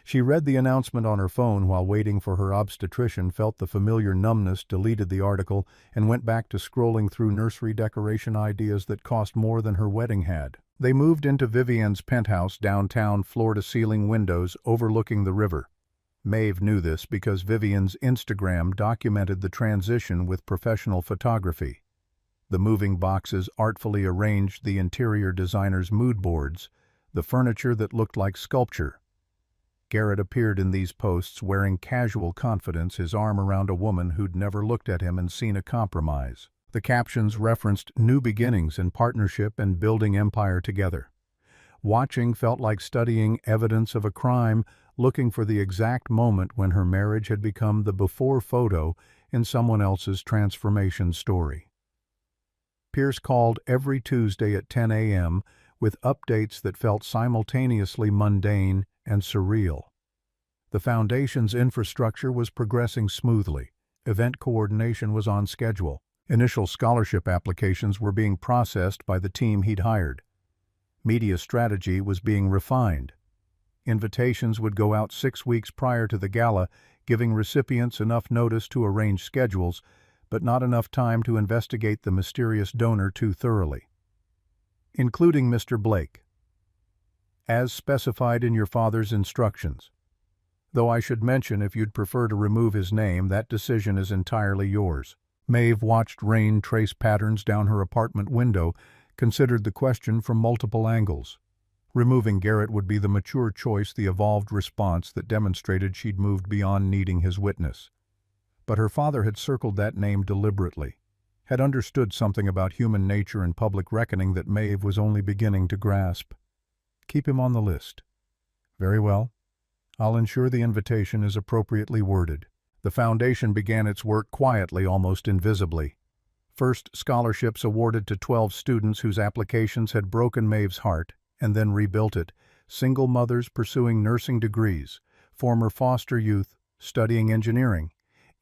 She read the announcement on her phone while waiting for her obstetrician, felt the familiar numbness, deleted the article, and went back to scrolling through nursery decoration ideas that cost more than her wedding had. They moved into Vivian's penthouse downtown, floor-to-ceiling windows overlooking the river. Maeve knew this because Vivian's Instagram documented the transition with professional photography. The moving boxes artfully arranged the interior designer's mood boards, the furniture that looked like sculpture. Garrett appeared in these posts wearing casual confidence, his arm around a woman who'd never looked at him and seen a compromise. The captions referenced new beginnings in partnership and building empire together. Watching felt like studying evidence of a crime, looking for the exact moment when her marriage had become the before photo in someone else's transformation story. Pierce called every Tuesday at 10 a.m. with updates that felt simultaneously mundane and surreal. The foundation's infrastructure was progressing smoothly. Event coordination was on schedule. Initial scholarship applications were being processed by the team he'd hired. Media strategy was being refined. Invitations would go out 6 weeks prior to the gala, giving recipients enough notice to arrange schedules, but not enough time to investigate the mysterious donor too thoroughly. Including Mr. Blake. As specified in your father's instructions. Though I should mention, if you'd prefer to remove his name, that decision is entirely yours. Maeve watched rain trace patterns down her apartment window, considered the question from multiple angles. Removing Garrett would be the mature choice, the evolved response that demonstrated she'd moved beyond needing his witness. But her father had circled that name deliberately, had understood something about human nature and public reckoning that Maeve was only beginning to grasp. Keep him on the list. Very well. I'll ensure the invitation is appropriately worded. The foundation began its work quietly, almost invisibly. First, scholarships awarded to 12 students whose applications had broken Maeve's heart, and then rebuilt it. Single mothers pursuing nursing degrees, former foster youth studying engineering,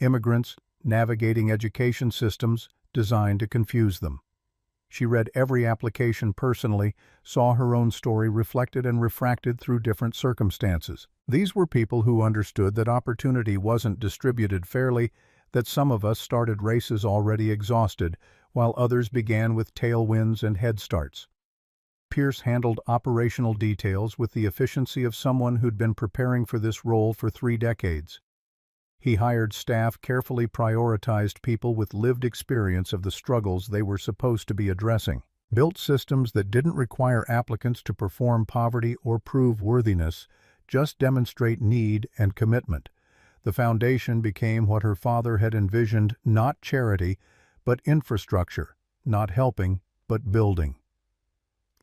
immigrants navigating education systems designed to confuse them. She read every application personally, saw her own story reflected and refracted through different circumstances. These were people who understood that opportunity wasn't distributed fairly, that some of us started races already exhausted, while others began with tailwinds and head starts. Pierce handled operational details with the efficiency of someone who'd been preparing for this role for 3 decades. He hired staff, carefully prioritized people with lived experience of the struggles they were supposed to be addressing, built systems that didn't require applicants to perform poverty or prove worthiness, just demonstrate need and commitment. The foundation became what her father had envisioned, not charity, but infrastructure, not helping, but building.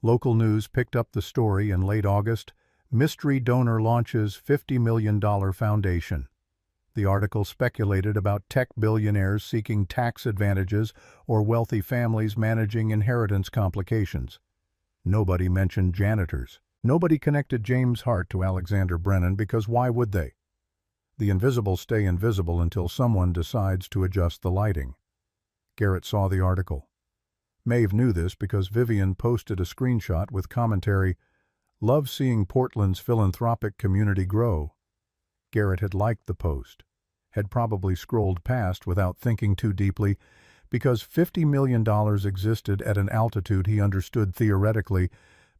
Local news picked up the story in late August. Mystery donor launches $50 million foundation. The article speculated about tech billionaires seeking tax advantages or wealthy families managing inheritance complications. Nobody mentioned janitors. Nobody connected James Hart to Alexander Brennan because why would they? The invisible stay invisible until someone decides to adjust the lighting. Garrett saw the article. Maeve knew this because Vivian posted a screenshot with commentary, "Love seeing Portland's philanthropic community grow." Garrett had liked the post, had probably scrolled past without thinking too deeply, because $50 million existed at an altitude he understood theoretically,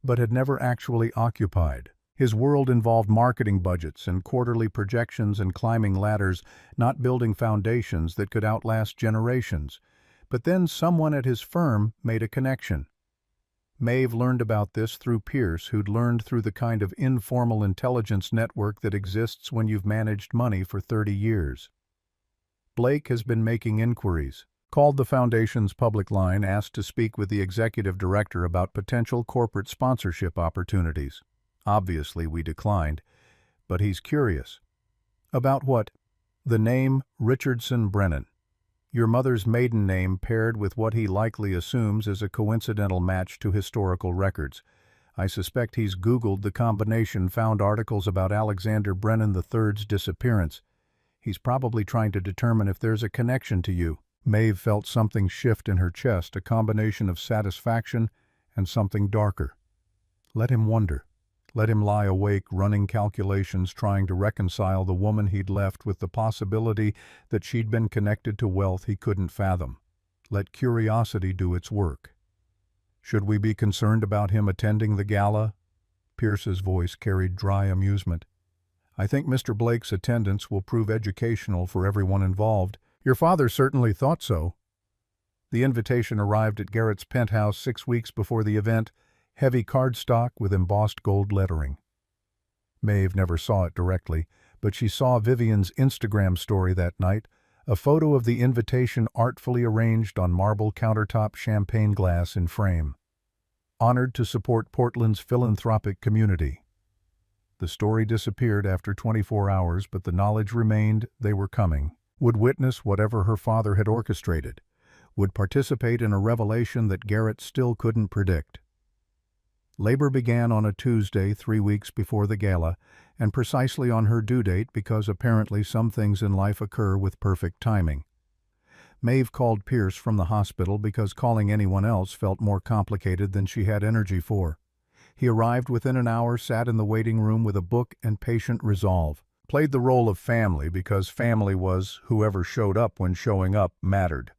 but had never actually occupied. His world involved marketing budgets and quarterly projections and climbing ladders, not building foundations that could outlast generations. But then someone at his firm made a connection. Maeve learned about this through Pierce, who'd learned through the kind of informal intelligence network that exists when you've managed money for 30 years. Blake has been making inquiries. Called the foundation's public line, asked to speak with the executive director about potential corporate sponsorship opportunities. Obviously, we declined, but he's curious. About what? The name Richardson Brennan. Your mother's maiden name paired with what he likely assumes is a coincidental match to historical records. I suspect he's Googled the combination, found articles about Alexander Brennan III's disappearance. He's probably trying to determine if there's a connection to you. Maeve felt something shift in her chest, a combination of satisfaction and something darker. Let him wonder. Let him lie awake, running calculations, trying to reconcile the woman he'd left with the possibility that she'd been connected to wealth he couldn't fathom. Let curiosity do its work. Should we be concerned about him attending the gala? Pierce's voice carried dry amusement. I think Mr. Blake's attendance will prove educational for everyone involved. Your father certainly thought so. The invitation arrived at Garrett's penthouse 6 weeks before the event, heavy cardstock with embossed gold lettering. Maeve never saw it directly, but she saw Vivian's Instagram story that night, a photo of the invitation artfully arranged on marble countertop champagne glass in frame. Honored to support Portland's philanthropic community. The story disappeared after 24 hours, but the knowledge remained they were coming. Would witness whatever her father had orchestrated. Would participate in a revelation that Garrett still couldn't predict. Labor began on a Tuesday 3 weeks before the gala, and precisely on her due date because apparently some things in life occur with perfect timing. Maeve called Pierce from the hospital because calling anyone else felt more complicated than she had energy for. He arrived within an hour, sat in the waiting room with a book and patient resolve. Played the role of family because family was whoever showed up when showing up mattered.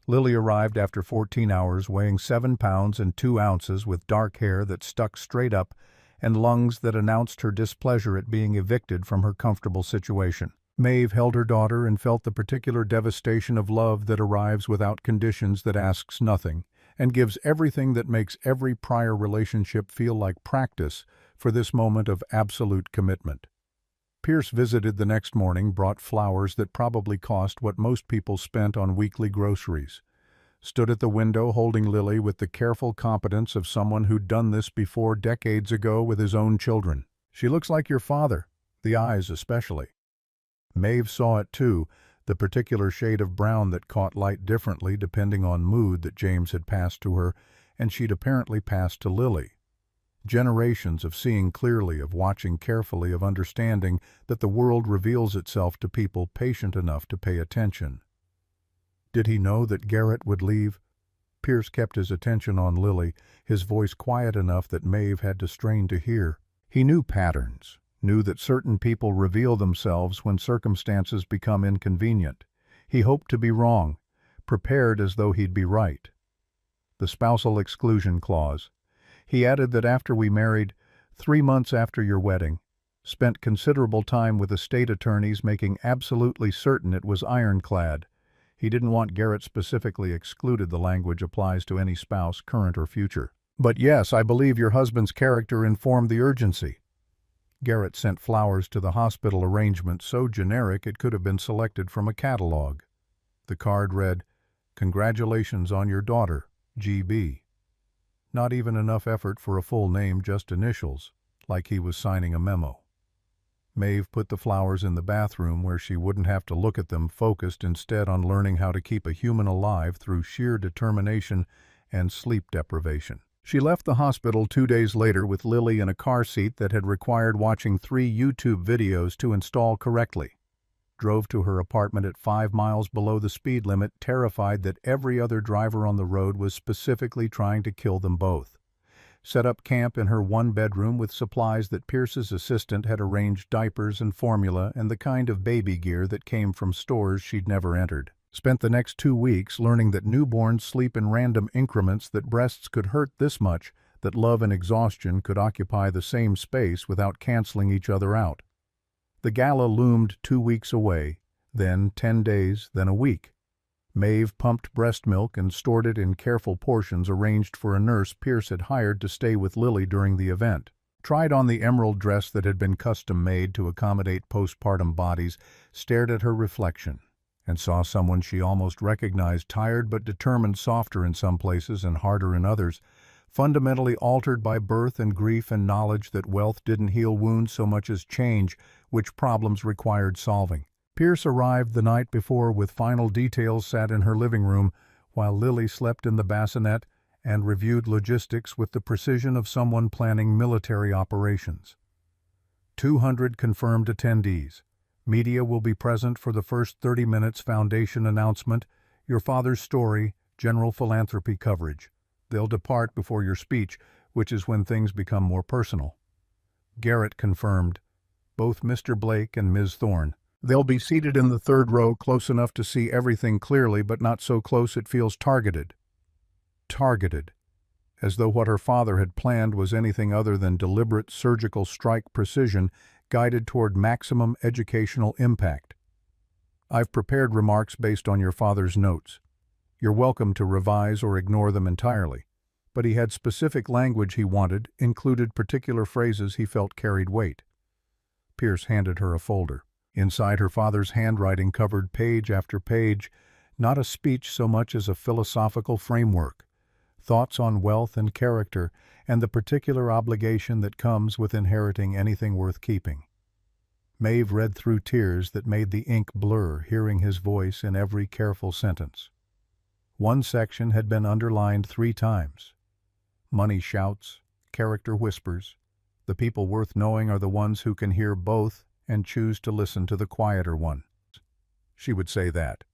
Lily arrived after 14 hours, weighing 7 pounds and 2 ounces, with dark hair that stuck straight up and lungs that announced her displeasure at being evicted from her comfortable situation. Maeve held her daughter and felt the particular devastation of love that arrives without conditions, that asks nothing, and gives everything, that makes every prior relationship feel like practice for this moment of absolute commitment. Pierce visited the next morning, brought flowers that probably cost what most people spent on weekly groceries. Stood at the window holding Lily with the careful competence of someone who'd done this before decades ago with his own children. She looks like your father, the eyes especially. Maeve saw it too, the particular shade of brown that caught light differently depending on mood that James had passed to her, and she'd apparently passed to Lily. Generations of seeing clearly, of watching carefully, of understanding that the world reveals itself to people patient enough to pay attention. Did he know that Garrett would leave? Pierce kept his attention on Lily, his voice quiet enough that Maeve had to strain to hear. He knew patterns, knew that certain people reveal themselves when circumstances become inconvenient. He hoped to be wrong, prepared as though he'd be right. The spousal exclusion clause. He added that after we married, 3 months after your wedding, spent considerable time with estate attorneys making absolutely certain it was ironclad. He didn't want Garrett specifically excluded. The language applies to any spouse, current or future. But yes, I believe your husband's character informed the urgency. Garrett sent flowers to the hospital, arrangement so generic it could have been selected from a catalog. The card read, "Congratulations on your daughter, GB." Not even enough effort for a full name, just initials. like he was signing a memo. Maeve put the flowers in the bathroom where she wouldn't have to look at them, focused instead on learning how to keep a human alive through sheer determination and sleep deprivation. She left the hospital 2 days later with Lily in a car seat that had required watching 3 YouTube videos to install correctly. Drove to her apartment at 5 miles below the speed limit, terrified that every other driver on the road was specifically trying to kill them both. Set up camp in her one-bedroom with supplies that Pierce's assistant had arranged, diapers and formula and the kind of baby gear that came from stores she'd never entered. Spent the next 2 weeks learning that newborns sleep in random increments, that breasts could hurt this much, that love and exhaustion could occupy the same space without canceling each other out. The gala loomed 2 weeks away, then 10 days, then a week. Maeve pumped breast milk and stored it in careful portions arranged for a nurse Pierce had hired to stay with Lily during the event. Tried on the emerald dress that had been custom-made to accommodate postpartum bodies, stared at her reflection, and saw someone she almost recognized, tired but determined, softer in some places and harder in others, fundamentally altered by birth and grief and knowledge that wealth didn't heal wounds so much as change which problems required solving. Pierce arrived the night before with final details, sat in her living room while Lily slept in the bassinet, and reviewed logistics with the precision of someone planning military operations. 200 confirmed attendees. Media will be present for the first 30 minutes. Foundation announcement, your father's story, general philanthropy coverage. They'll depart before your speech, which is when things become more personal. Garrett confirmed, both Mr. Blake and Ms. Thorne. They'll be seated in the 3rd row, close enough to see everything clearly, but not so close it feels targeted. Targeted. As though what her father had planned was anything other than deliberate surgical strike precision, guided toward maximum educational impact. I've prepared remarks based on your father's notes. You're welcome to revise or ignore them entirely. But he had specific language he wanted, included particular phrases he felt carried weight. Pierce handed her a folder. Inside, her father's handwriting covered page after page, not a speech so much as a philosophical framework, thoughts on wealth and character, and the particular obligation that comes with inheriting anything worth keeping. Maeve read through tears that made the ink blur, hearing his voice in every careful sentence. One section had been underlined 3 times. Money shouts, character whispers. The people worth knowing are the ones who can hear both and choose to listen to the quieter one. She would say that.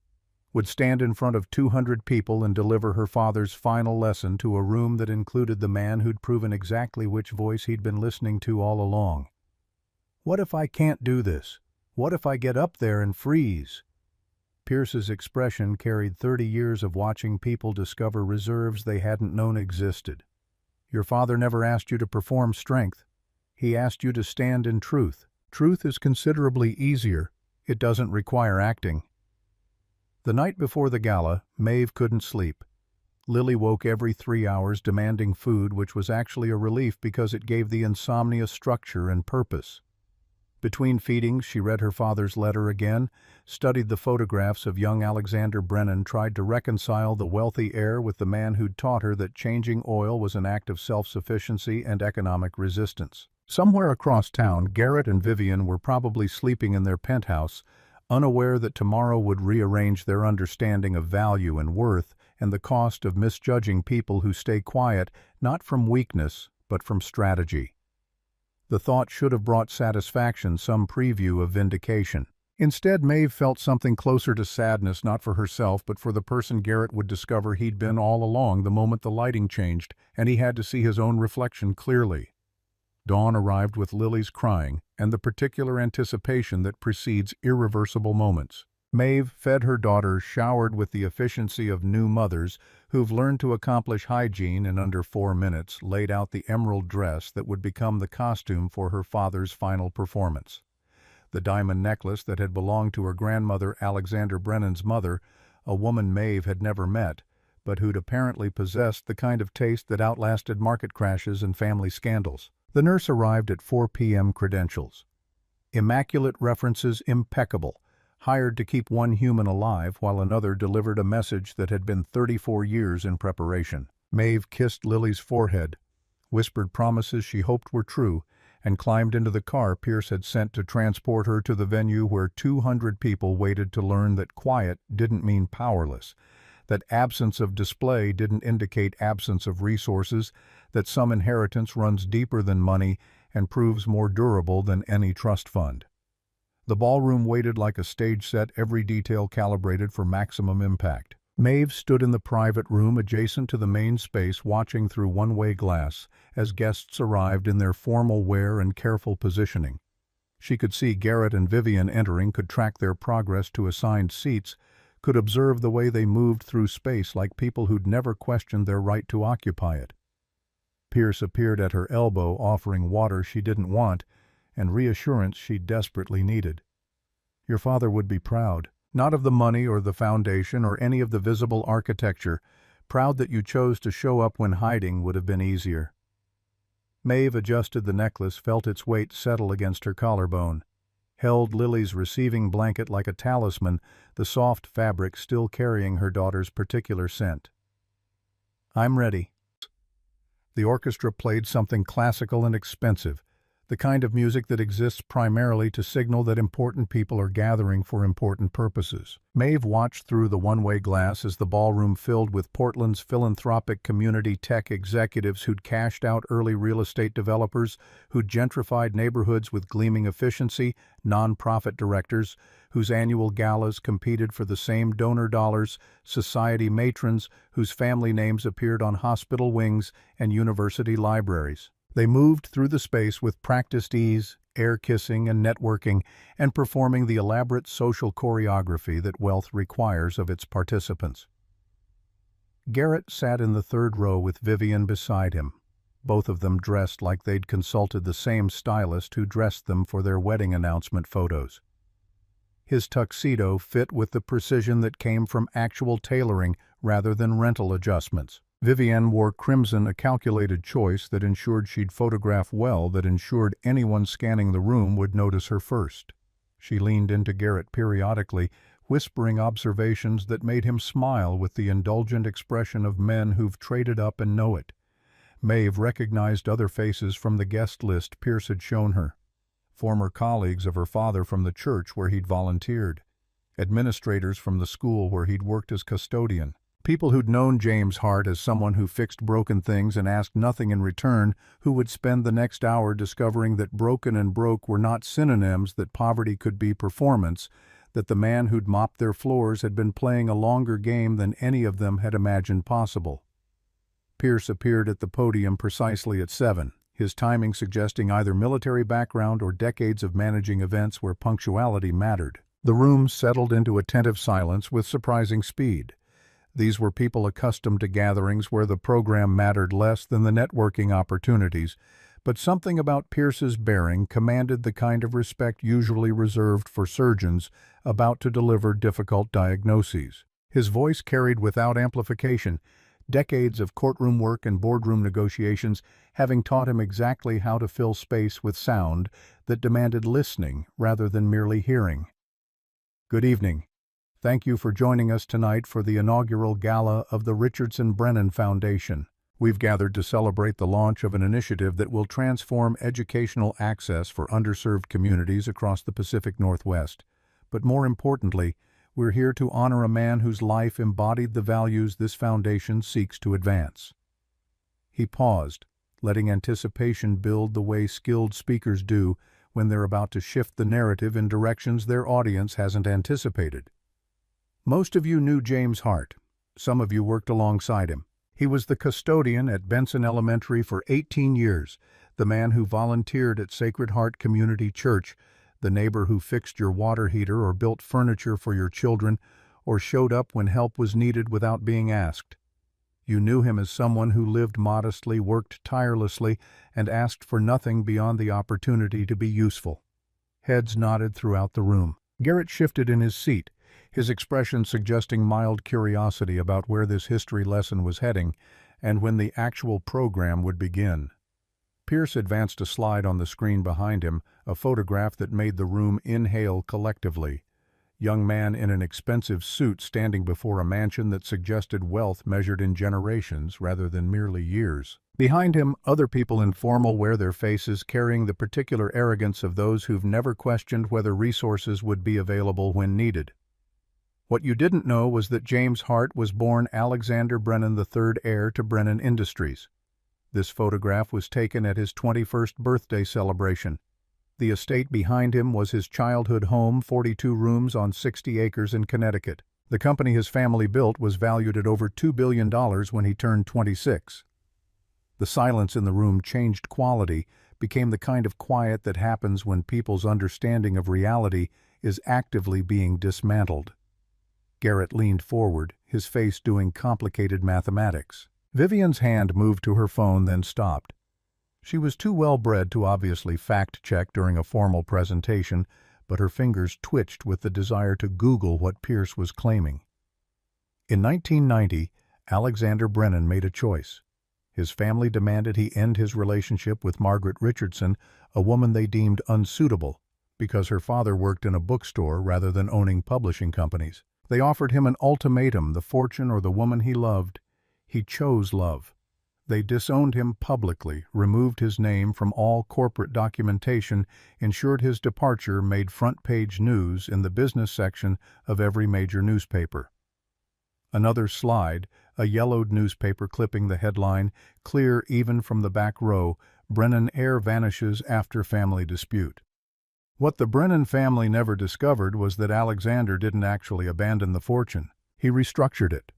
Would stand in front of 200 people and deliver her father's final lesson to a room that included the man who'd proven exactly which voice he'd been listening to all along. What if I can't do this? What if I get up there and freeze? Pierce's expression carried 30 years of watching people discover reserves they hadn't known existed. Your father never asked you to perform strength. He asked you to stand in truth. Truth is considerably easier. It doesn't require acting. The night before the gala, Maeve couldn't sleep. Lily woke every 3 hours demanding food, which was actually a relief because it gave the insomnia structure and purpose. Between feedings, she read her father's letter again, studied the photographs of young Alexander Brennan, tried to reconcile the wealthy heir with the man who'd taught her that changing oil was an act of self-sufficiency and economic resistance. Somewhere across town, Garrett and Vivian were probably sleeping in their penthouse, unaware that tomorrow would rearrange their understanding of value and worth and the cost of misjudging people who stay quiet, not from weakness, but from strategy. The thought should have brought satisfaction, some preview of vindication. Instead, Maeve felt something closer to sadness, not for herself, but for the person Garrett would discover he'd been all along the moment the lighting changed, and he had to see his own reflection clearly. Dawn arrived with Lily's crying and the particular anticipation that precedes irreversible moments. Maeve fed her daughter, showered with the efficiency of new mothers who've learned to accomplish hygiene in under 4 minutes, laid out the emerald dress that would become the costume for her father's final performance. The diamond necklace that had belonged to her grandmother, Alexander Brennan's mother, a woman Maeve had never met, but who'd apparently possessed the kind of taste that outlasted market crashes and family scandals. The nurse arrived at 4 p.m. credentials. Immaculate references, impeccable. Hired to keep one human alive while another delivered a message that had been 34 years in preparation. Maeve kissed Lily's forehead, whispered promises she hoped were true, and climbed into the car Pierce had sent to transport her to the venue where 200 people waited to learn that quiet didn't mean powerless, that absence of display didn't indicate absence of resources, that some inheritance runs deeper than money and proves more durable than any trust fund. The ballroom waited like a stage set, every detail calibrated for maximum impact. Maeve stood in the private room adjacent to the main space, watching through one-way glass as guests arrived in their formal wear and careful positioning. She could see Garrett and Vivian entering, could track their progress to assigned seats, could observe the way they moved through space like people who'd never questioned their right to occupy it. Pierce appeared at her elbow, offering water she didn't want and reassurance she desperately needed. "Your father would be proud. Not of the money or the foundation or any of the visible architecture. Proud that you chose to show up when hiding would have been easier." Maeve adjusted the necklace, felt its weight settle against her collarbone, held Lily's receiving blanket like a talisman, the soft fabric still carrying her daughter's particular scent. "I'm ready." The orchestra played something classical and expensive, the kind of music that exists primarily to signal that important people are gathering for important purposes. Maeve watched through the one-way glass as the ballroom filled with Portland's philanthropic community tech executives who'd cashed out early real estate developers, who'd gentrified neighborhoods with gleaming efficiency, nonprofit directors, whose annual galas competed for the same donor dollars, society matrons whose family names appeared on hospital wings and university libraries. They moved through the space with practiced ease, air-kissing and networking, and performing the elaborate social choreography that wealth requires of its participants. Garrett sat in the third row with Vivian beside him, both of them dressed like they'd consulted the same stylist who dressed them for their wedding announcement photos. His tuxedo fit with the precision that came from actual tailoring rather than rental adjustments. Vivian wore crimson, a calculated choice that ensured she'd photograph well, that ensured anyone scanning the room would notice her first. She leaned into Garrett periodically, whispering observations that made him smile with the indulgent expression of men who've traded up and know it. Maeve recognized other faces from the guest list Pierce had shown her. Former colleagues of her father from the church where he'd volunteered, administrators from the school where he'd worked as custodian, people who'd known James Hart as someone who fixed broken things and asked nothing in return, who would spend the next hour discovering that broken and broke were not synonyms, that poverty could be performance, that the man who'd mopped their floors had been playing a longer game than any of them had imagined possible. Pierce appeared at the podium precisely at 7, his timing suggesting either military background or decades of managing events where punctuality mattered. The room settled into attentive silence with surprising speed. These were people accustomed to gatherings where the program mattered less than the networking opportunities, but something about Pierce's bearing commanded the kind of respect usually reserved for surgeons about to deliver difficult diagnoses. His voice carried without amplification, decades of courtroom work and boardroom negotiations having taught him exactly how to fill space with sound that demanded listening rather than merely hearing. "Good evening. Thank you for joining us tonight for the inaugural gala of the Richardson Brennan Foundation. We've gathered to celebrate the launch of an initiative that will transform educational access for underserved communities across the Pacific Northwest. But more importantly, we're here to honor a man whose life embodied the values this foundation seeks to advance." He paused, letting anticipation build the way skilled speakers do when they're about to shift the narrative in directions their audience hasn't anticipated. Most of you knew James Hart. Some of you worked alongside him. He was the custodian at Benson Elementary for 18 years, the man who volunteered at Sacred Heart Community Church, the neighbor who fixed your water heater or built furniture for your children, or showed up when help was needed without being asked. You knew him as someone who lived modestly, worked tirelessly, and asked for nothing beyond the opportunity to be useful. Heads nodded throughout the room. Garrett shifted in his seat, his expression suggesting mild curiosity about where this history lesson was heading and when the actual program would begin. Pierce advanced a slide on the screen behind him, a photograph that made the room inhale collectively. young man in an expensive suit standing before a mansion that suggested wealth measured in generations rather than merely years. Behind him, other people in formal wear, their faces carrying the particular arrogance of those who've never questioned whether resources would be available when needed. What you didn't know was that James Hart was born Alexander Brennan III, heir to Brennan Industries. This photograph was taken at his 21st birthday celebration. The estate behind him was his childhood home, 42 rooms on 60 acres in Connecticut. The company his family built was valued at over $2 billion when he turned 26. The silence in the room changed quality, became the kind of quiet that happens when people's understanding of reality is actively being dismantled. Garrett leaned forward, his face doing complicated mathematics. Vivian's hand moved to her phone, then stopped. She was too well-bred to obviously fact-check during a formal presentation, but her fingers twitched with the desire to Google what Pierce was claiming. In 1990, Alexander Brennan made a choice. His family demanded he end his relationship with Margaret Richardson, a woman they deemed unsuitable, because her father worked in a bookstore rather than owning publishing companies. They offered him an ultimatum: the fortune or the woman he loved. He chose love. They disowned him publicly, removed his name from all corporate documentation, ensured his departure made front-page news in the business section of every major newspaper. Another slide, a yellowed newspaper clipping the headline, clear even from the back row, "Brennan heir vanishes after family dispute." What the Brennan family never discovered was that Alexander didn't actually abandon the fortune. He restructured it.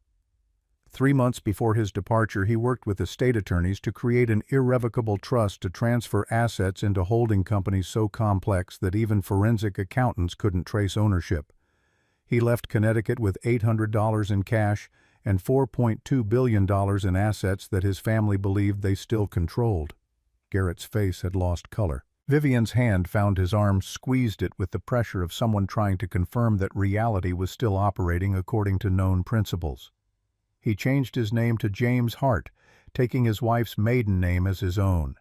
3 months before his departure, he worked with estate attorneys to create an irrevocable trust to transfer assets into holding companies so complex that even forensic accountants couldn't trace ownership. He left Connecticut with $800 in cash and $4.2 billion in assets that his family believed they still controlled. Garrett's face had lost color. Vivian's hand found his arm, squeezed it with the pressure of someone trying to confirm that reality was still operating according to known principles. He changed his name to James Hart, taking his wife's maiden name as his own.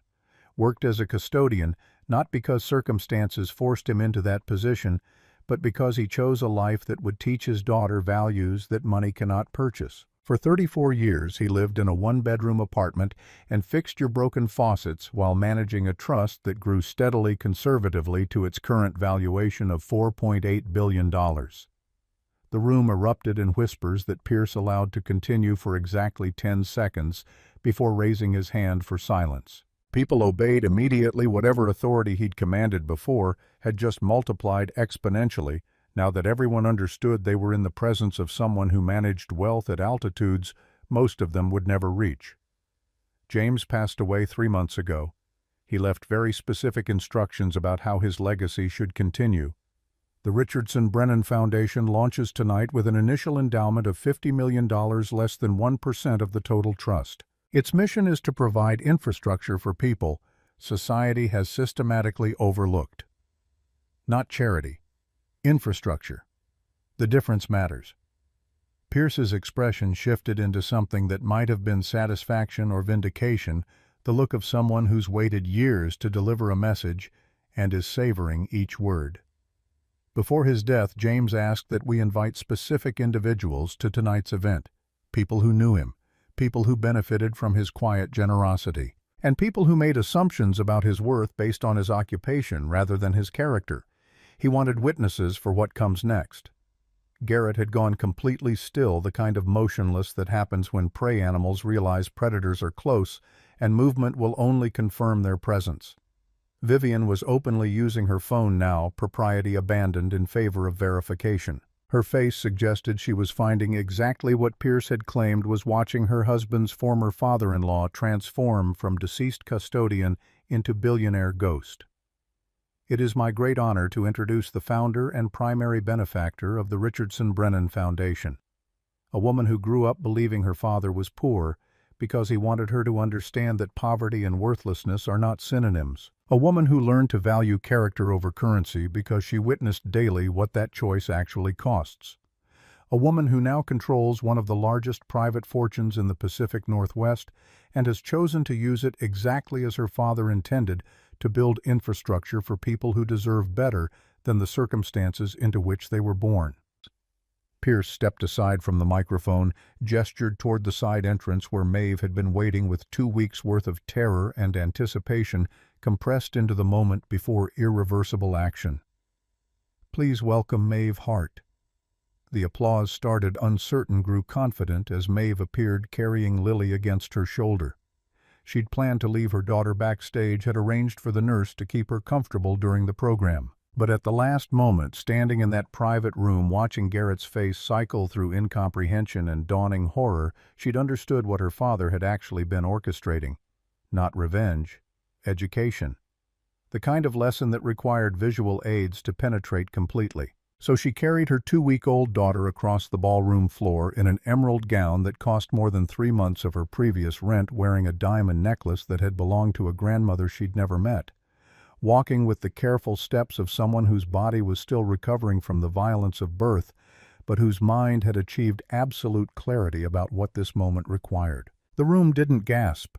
Worked as a custodian, not because circumstances forced him into that position, but because he chose a life that would teach his daughter values that money cannot purchase. For 34 years, he lived in a one-bedroom apartment and fixed your broken faucets while managing a trust that grew steadily conservatively to its current valuation of $4.8 billion. The room erupted in whispers that Pierce allowed to continue for exactly 10 seconds before raising his hand for silence. People obeyed immediately. Whatever authority he'd commanded before had just multiplied exponentially, now that everyone understood they were in the presence of someone who managed wealth at altitudes most of them would never reach. James passed away 3 months ago. He left very specific instructions about how his legacy should continue. The Richardson Brennan Foundation launches tonight with an initial endowment of $50 million, less than 1% of the total trust. Its mission is to provide infrastructure for people society has systematically overlooked. Not charity. Infrastructure. The difference matters. Pierce's expression shifted into something that might have been satisfaction or vindication, the look of someone who's waited years to deliver a message and is savoring each word. Before his death, James asked that we invite specific individuals to tonight's event, people who knew him, people who benefited from his quiet generosity, and people who made assumptions about his worth based on his occupation rather than his character. He wanted witnesses for what comes next. Garrett had gone completely still, the kind of motionless that happens when prey animals realize predators are close and movement will only confirm their presence. Vivian was openly using her phone now, propriety abandoned in favor of verification. Her face suggested she was finding exactly what Pierce had claimed was watching her husband's former father-in-law transform from deceased custodian into billionaire ghost. It is my great honor to introduce the founder and primary benefactor of the Richardson Brennan Foundation, a woman who grew up believing her father was poor because he wanted her to understand that poverty and worthlessness are not synonyms. A woman who learned to value character over currency because she witnessed daily what that choice actually costs. A woman who now controls one of the largest private fortunes in the Pacific Northwest and has chosen to use it exactly as her father intended, to build infrastructure for people who deserve better than the circumstances into which they were born. Pierce stepped aside from the microphone, gestured toward the side entrance where Maeve had been waiting with 2 weeks' worth of terror and anticipation compressed into the moment before irreversible action. "Please welcome Maeve Hart." The applause started uncertain, grew confident as Maeve appeared carrying Lily against her shoulder. She'd planned to leave her daughter backstage, had arranged for the nurse to keep her comfortable during the program. But at the last moment, standing in that private room watching Garrett's face cycle through incomprehension and dawning horror, she'd understood what her father had actually been orchestrating. Not revenge, education. The kind of lesson that required visual aids to penetrate completely. So she carried her 2-week-old daughter across the ballroom floor in an emerald gown that cost more than 3 months of her previous rent, wearing a diamond necklace that had belonged to a grandmother she'd never met. Walking with the careful steps of someone whose body was still recovering from the violence of birth, but whose mind had achieved absolute clarity about what this moment required. The room didn't gasp.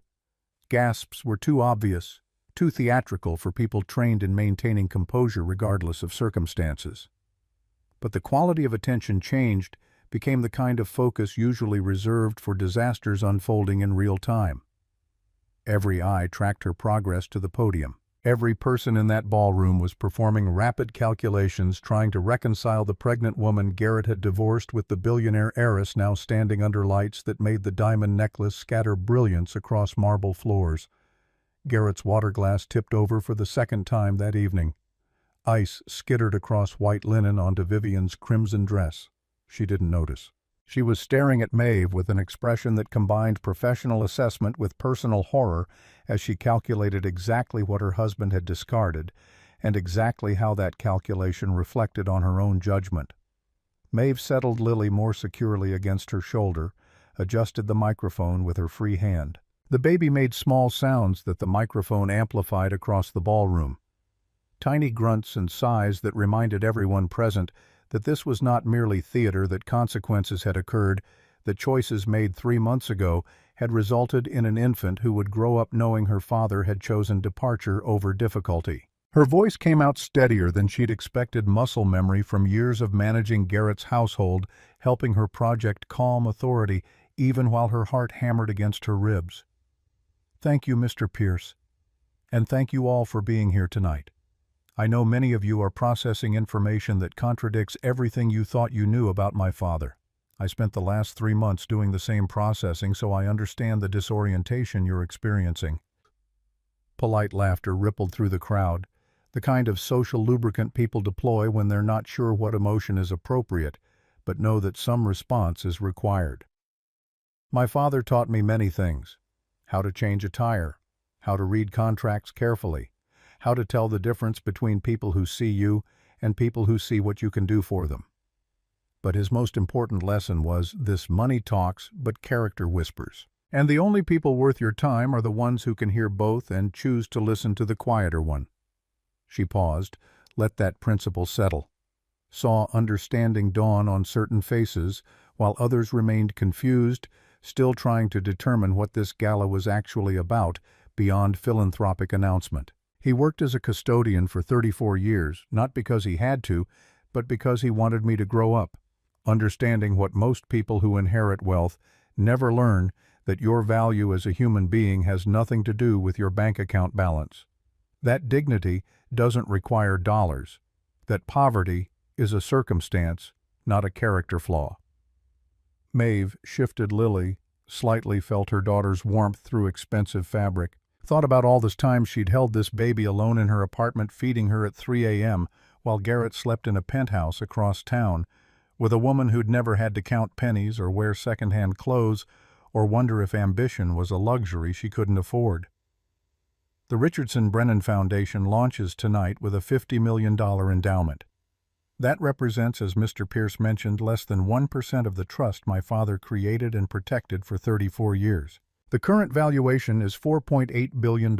Gasps were too obvious, too theatrical for people trained in maintaining composure regardless of circumstances. But the quality of attention changed, became the kind of focus usually reserved for disasters unfolding in real time. Every eye tracked her progress to the podium. Every person in that ballroom was performing rapid calculations, trying to reconcile the pregnant woman Garrett had divorced with the billionaire heiress now standing under lights that made the diamond necklace scatter brilliance across marble floors. Garrett's water glass tipped over for the second time that evening. Ice skittered across white linen onto Vivian's crimson dress. She didn't notice. She was staring at Maeve with an expression that combined professional assessment with personal horror as she calculated exactly what her husband had discarded and exactly how that calculation reflected on her own judgment. Maeve settled Lily more securely against her shoulder, adjusted the microphone with her free hand. The baby made small sounds that the microphone amplified across the ballroom. Tiny grunts and sighs that reminded everyone present that this was not merely theater, that consequences had occurred, that choices made 3 months ago had resulted in an infant who would grow up knowing her father had chosen departure over difficulty. Her voice came out steadier than she'd expected, muscle memory from years of managing Garrett's household, helping her project calm authority even while her heart hammered against her ribs. "Thank you, Mr. Pierce, and thank you all for being here tonight. I know many of you are processing information that contradicts everything you thought you knew about my father. I spent the last 3 months doing the same processing, so I understand the disorientation you're experiencing." Polite laughter rippled through the crowd, the kind of social lubricant people deploy when they're not sure what emotion is appropriate, but know that some response is required. "My father taught me many things. How to change a tire, how to read contracts carefully, how to tell the difference between people who see you and people who see what you can do for them. But his most important lesson was this: money talks, but character whispers. And the only people worth your time are the ones who can hear both and choose to listen to the quieter one." She paused, let that principle settle, saw understanding dawn on certain faces, while others remained confused, still trying to determine what this gala was actually about beyond philanthropic announcement. "He worked as a custodian for 34 years, not because he had to, but because he wanted me to grow up, understanding what most people who inherit wealth never learn, that your value as a human being has nothing to do with your bank account balance. That dignity doesn't require dollars. That poverty is a circumstance, not a character flaw." Maeve shifted Lily, slightly felt her daughter's warmth through expensive fabric. Thought about all this time she'd held this baby alone in her apartment, feeding her at 3 a.m., while Garrett slept in a penthouse across town, with a woman who'd never had to count pennies or wear second-hand clothes or wonder if ambition was a luxury she couldn't afford. The Richardson Brennan Foundation launches tonight with a $50 million endowment. That represents, as Mr. Pierce mentioned, less than 1% of the trust my father created and protected for 34 years. The current valuation is $4.8 billion.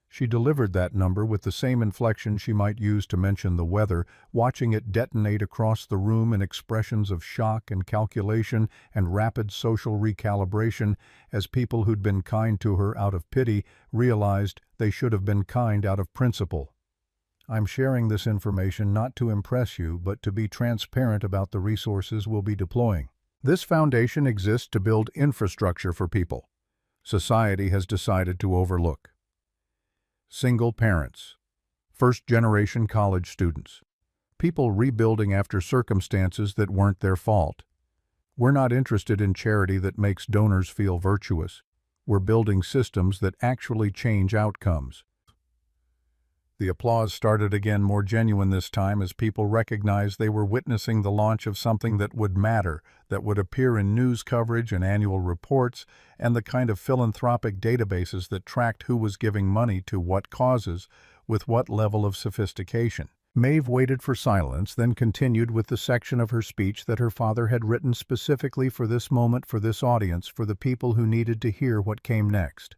She delivered that number with the same inflection she might use to mention the weather, watching it detonate across the room in expressions of shock and calculation and rapid social recalibration as people who'd been kind to her out of pity realized they should have been kind out of principle. I'm sharing this information not to impress you, but to be transparent about the resources we'll be deploying. This foundation exists to build infrastructure for people society has decided to overlook. Single parents, first-generation college students, people rebuilding after circumstances that weren't their fault. We're not interested in charity that makes donors feel virtuous. We're building systems that actually change outcomes. The applause started again, more genuine this time, as people recognized they were witnessing the launch of something that would matter, that would appear in news coverage and annual reports, and the kind of philanthropic databases that tracked who was giving money to what causes, with what level of sophistication. Maeve waited for silence, then continued with the section of her speech that her father had written specifically for this moment, for this audience, for the people who needed to hear what came next.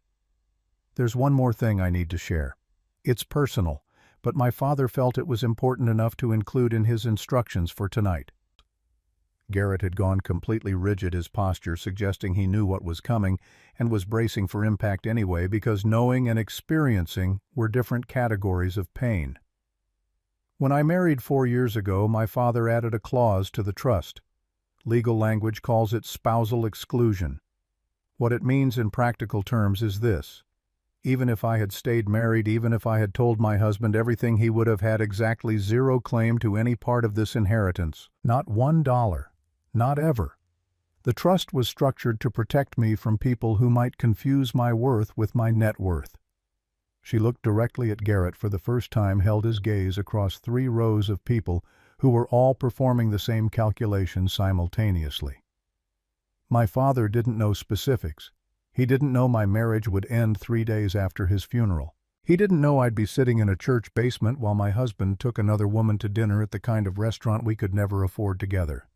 There's one more thing I need to share. It's personal, but my father felt it was important enough to include in his instructions for tonight. Garrett had gone completely rigid, his posture suggesting he knew what was coming and was bracing for impact anyway, because knowing and experiencing were different categories of pain. When I married 4 years ago, my father added a clause to the trust. Legal language calls it spousal exclusion. What it means in practical terms is this. Even if I had stayed married, even if I had told my husband everything, he would have had exactly zero claim to any part of this inheritance. Not $1. Not ever. The trust was structured to protect me from people who might confuse my worth with my net worth. She looked directly at Garrett for the first time, held his gaze across 3 rows of people who were all performing the same calculation simultaneously. My father didn't know specifics. He didn't know my marriage would end 3 days after his funeral. He didn't know I'd be sitting in a church basement while my husband took another woman to dinner at the kind of restaurant we could never afford together.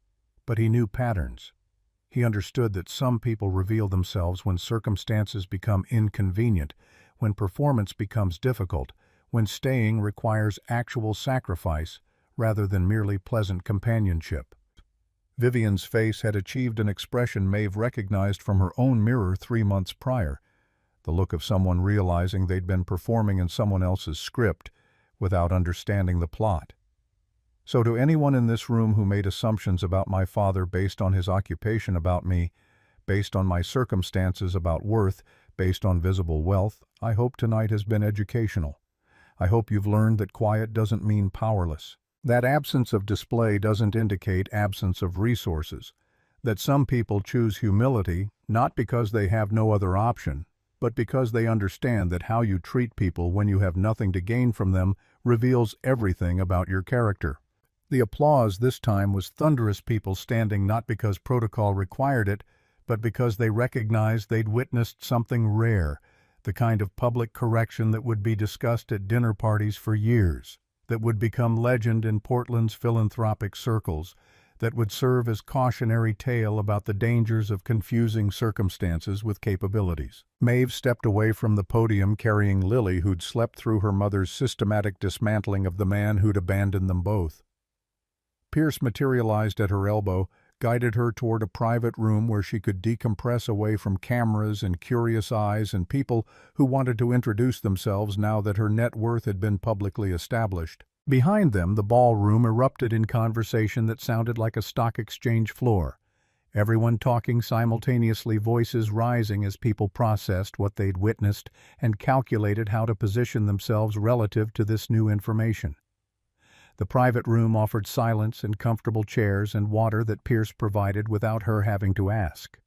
But he knew patterns. He understood that some people reveal themselves when circumstances become inconvenient, when performance becomes difficult, when staying requires actual sacrifice rather than merely pleasant companionship. Vivian's face had achieved an expression Maeve recognized from her own mirror 3 months prior, the look of someone realizing they'd been performing in someone else's script without understanding the plot. So to anyone in this room who made assumptions about my father based on his occupation about me, based on my circumstances about worth, based on visible wealth, I hope tonight has been educational. I hope you've learned that quiet doesn't mean powerless. That absence of display doesn't indicate absence of resources, that some people choose humility not because they have no other option, but because they understand that how you treat people when you have nothing to gain from them reveals everything about your character. The applause this time was thunderous, people standing not because protocol required it, but because they recognized they'd witnessed something rare, the kind of public correction that would be discussed at dinner parties for years, that would become legend in Portland's philanthropic circles, that would serve as cautionary tale about the dangers of confusing circumstances with capabilities. Maeve stepped away from the podium carrying Lily, who'd slept through her mother's systematic dismantling of the man who'd abandoned them both. Pierce materialized at her elbow, guided her toward a private room where she could decompress away from cameras and curious eyes and people who wanted to introduce themselves now that her net worth had been publicly established. Behind them, the ballroom erupted in conversation that sounded like a stock exchange floor. Everyone talking simultaneously, voices rising as people processed what they'd witnessed and calculated how to position themselves relative to this new information. The private room offered silence and comfortable chairs and water that Pierce provided without her having to ask.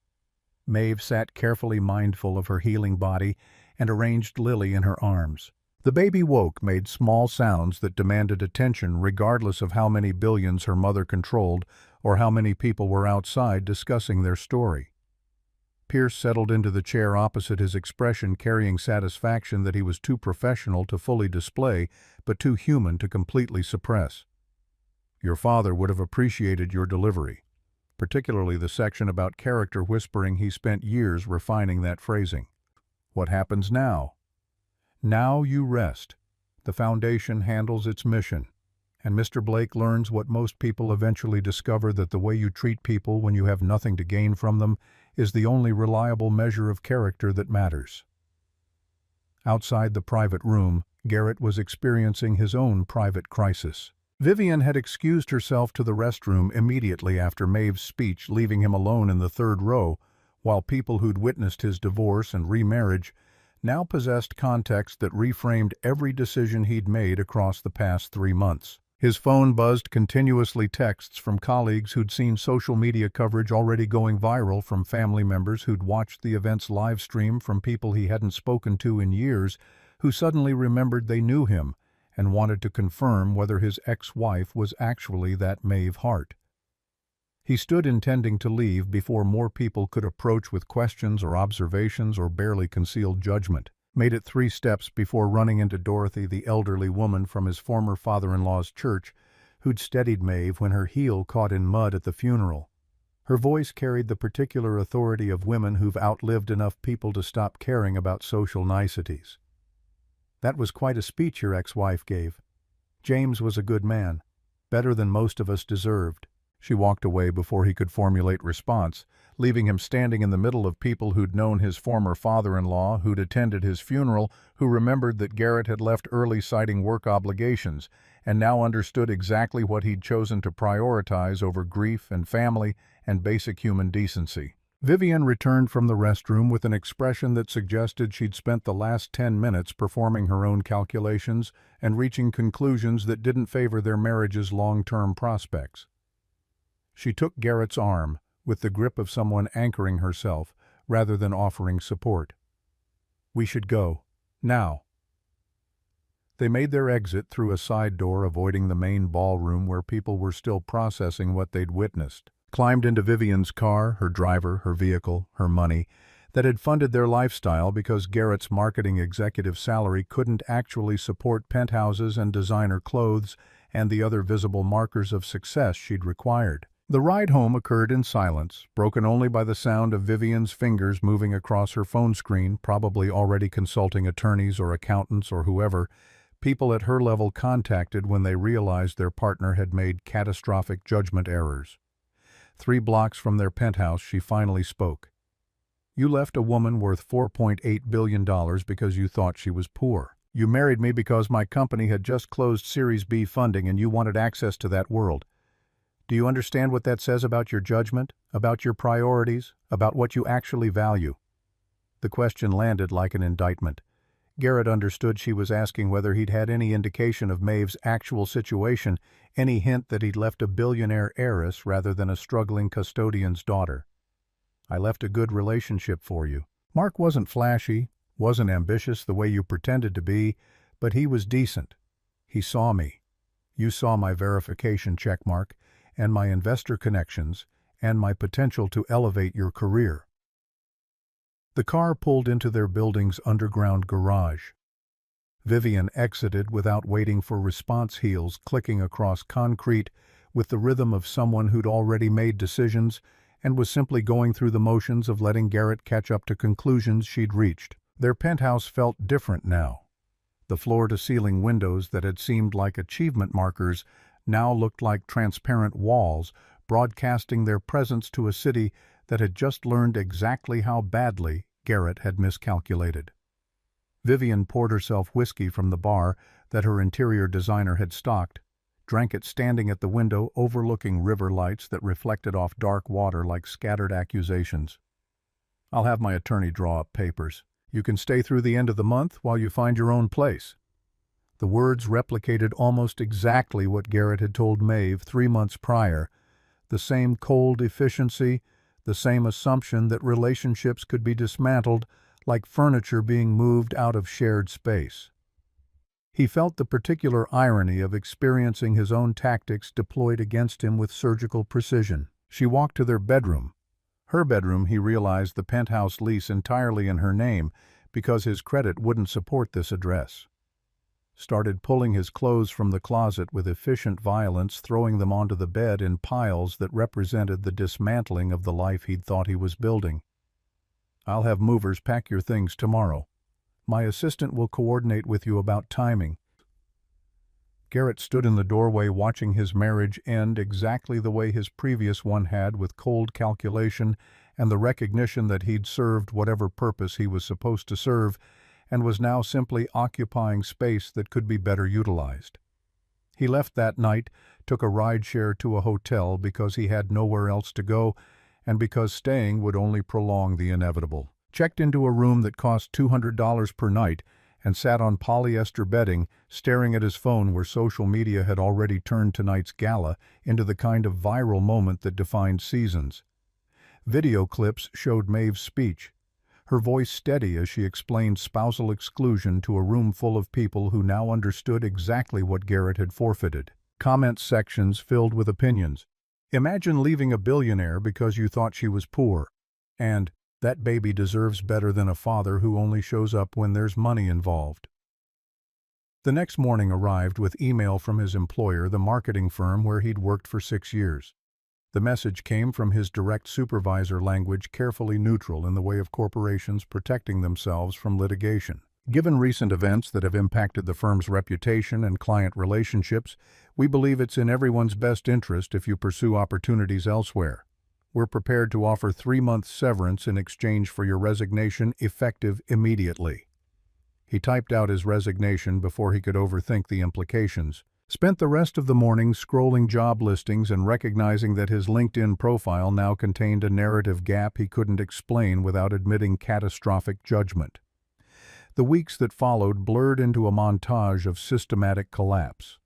Maeve sat carefully mindful of her healing body and arranged Lily in her arms. The baby woke, made small sounds that demanded attention regardless of how many billions her mother controlled or how many people were outside discussing their story. Pierce settled into the chair opposite, his expression carrying satisfaction that he was too professional to fully display, but too human to completely suppress. Your father would have appreciated your delivery, particularly the section about character whispering. He spent years refining that phrasing. What happens now? Now you rest. The foundation handles its mission. And Mr. Blake learns what most people eventually discover, that the way you treat people when you have nothing to gain from them is the only reliable measure of character that matters. Outside the private room, Garrett was experiencing his own private crisis. Vivian had excused herself to the restroom immediately after Maeve's speech, leaving him alone in the third row, while people who'd witnessed his divorce and remarriage now possessed context that reframed every decision he'd made across the past 3 months. His phone buzzed continuously, texts from colleagues who'd seen social media coverage already going viral, from family members who'd watched the event's live stream, from people he hadn't spoken to in years who suddenly remembered they knew him and wanted to confirm whether his ex-wife was actually that Maeve Hart. He stood intending to leave before more people could approach with questions or observations or barely concealed judgment. Made it 3 steps before running into Dorothy, the elderly woman from his former father-in-law's church, who'd steadied Maeve when her heel caught in mud at the funeral. Her voice carried the particular authority of women who've outlived enough people to stop caring about social niceties. "That was quite a speech your ex-wife gave. James was a good man, better than most of us deserved." She walked away before he could formulate response, leaving him standing in the middle of people who'd known his former father-in-law, who'd attended his funeral, who remembered that Garrett had left early citing work obligations, and now understood exactly what he'd chosen to prioritize over grief and family and basic human decency. Vivian returned from the restroom with an expression that suggested she'd spent the last 10 minutes performing her own calculations and reaching conclusions that didn't favor their marriage's long-term prospects. She took Garrett's arm, with the grip of someone anchoring herself, rather than offering support. "We should go. Now." They made their exit through a side door, avoiding the main ballroom where people were still processing what they'd witnessed. Climbed into Vivian's car, her driver, her vehicle, her money, that had funded their lifestyle because Garrett's marketing executive salary couldn't actually support penthouses and designer clothes and the other visible markers of success she'd required. The ride home occurred in silence, broken only by the sound of Vivian's fingers moving across her phone screen, probably already consulting attorneys or accountants or whoever people at her level contacted when they realized their partner had made catastrophic judgment errors. 3 blocks from their penthouse, she finally spoke. "You left a woman worth $4.8 billion because you thought she was poor. You married me because my company had just closed Series B funding and you wanted access to that world. Do you understand what that says about your judgment, about your priorities, about what you actually value?" The question landed like an indictment. Garrett understood she was asking whether he'd had any indication of Maeve's actual situation, any hint that he'd left a billionaire heiress rather than a struggling custodian's daughter. "I left a good relationship for you. Mark wasn't flashy, wasn't ambitious the way you pretended to be, but he was decent. He saw me. You saw my verification checkmark, and my investor connections, and my potential to elevate your career." The car pulled into their building's underground garage. Vivian exited without waiting for response, heels clicking across concrete with the rhythm of someone who'd already made decisions and was simply going through the motions of letting Garrett catch up to conclusions she'd reached. Their penthouse felt different now. The floor-to-ceiling windows that had seemed like achievement markers now looked like transparent walls, broadcasting their presence to a city that had just learned exactly how badly Garrett had miscalculated. Vivian poured herself whiskey from the bar that her interior designer had stocked, drank it standing at the window overlooking river lights that reflected off dark water like scattered accusations. "I'll have my attorney draw up papers. You can stay through the end of the month while you find your own place." The words replicated almost exactly what Garrett had told Maeve 3 months prior, the same cold efficiency, the same assumption that relationships could be dismantled like furniture being moved out of shared space. He felt the particular irony of experiencing his own tactics deployed against him with surgical precision. She walked to their bedroom. Her bedroom, he realized, the penthouse lease entirely in her name because his credit wouldn't support this address. Started pulling his clothes from the closet with efficient violence, throwing them onto the bed in piles that represented the dismantling of the life he'd thought he was building. "I'll have movers pack your things tomorrow. My assistant will coordinate with you about timing." Garrett stood in the doorway watching his marriage end exactly the way his previous one had, with cold calculation and the recognition that he'd served whatever purpose he was supposed to serve, and was now simply occupying space that could be better utilized. He left that night, took a rideshare to a hotel because he had nowhere else to go and because staying would only prolong the inevitable. Checked into a room that cost $200 per night and sat on polyester bedding, staring at his phone where social media had already turned tonight's gala into the kind of viral moment that defined seasons. Video clips showed Maeve's speech, her voice steady as she explained spousal exclusion to a room full of people who now understood exactly what Garrett had forfeited. Comment sections filled with opinions. Imagine leaving a billionaire because you thought she was poor. And, that baby deserves better than a father who only shows up when there's money involved. The next morning arrived with email from his employer, the marketing firm where he'd worked for 6 years. The message came from his direct supervisor, language carefully neutral in the way of corporations protecting themselves from litigation. Given recent events that have impacted the firm's reputation and client relationships, we believe it's in everyone's best interest if you pursue opportunities elsewhere. We're prepared to offer 3-month severance in exchange for your resignation, effective immediately. He typed out his resignation before he could overthink the implications. Spent the rest of the morning scrolling job listings and recognizing that his LinkedIn profile now contained a narrative gap he couldn't explain without admitting catastrophic judgment. The weeks that followed blurred into a montage of systematic collapse.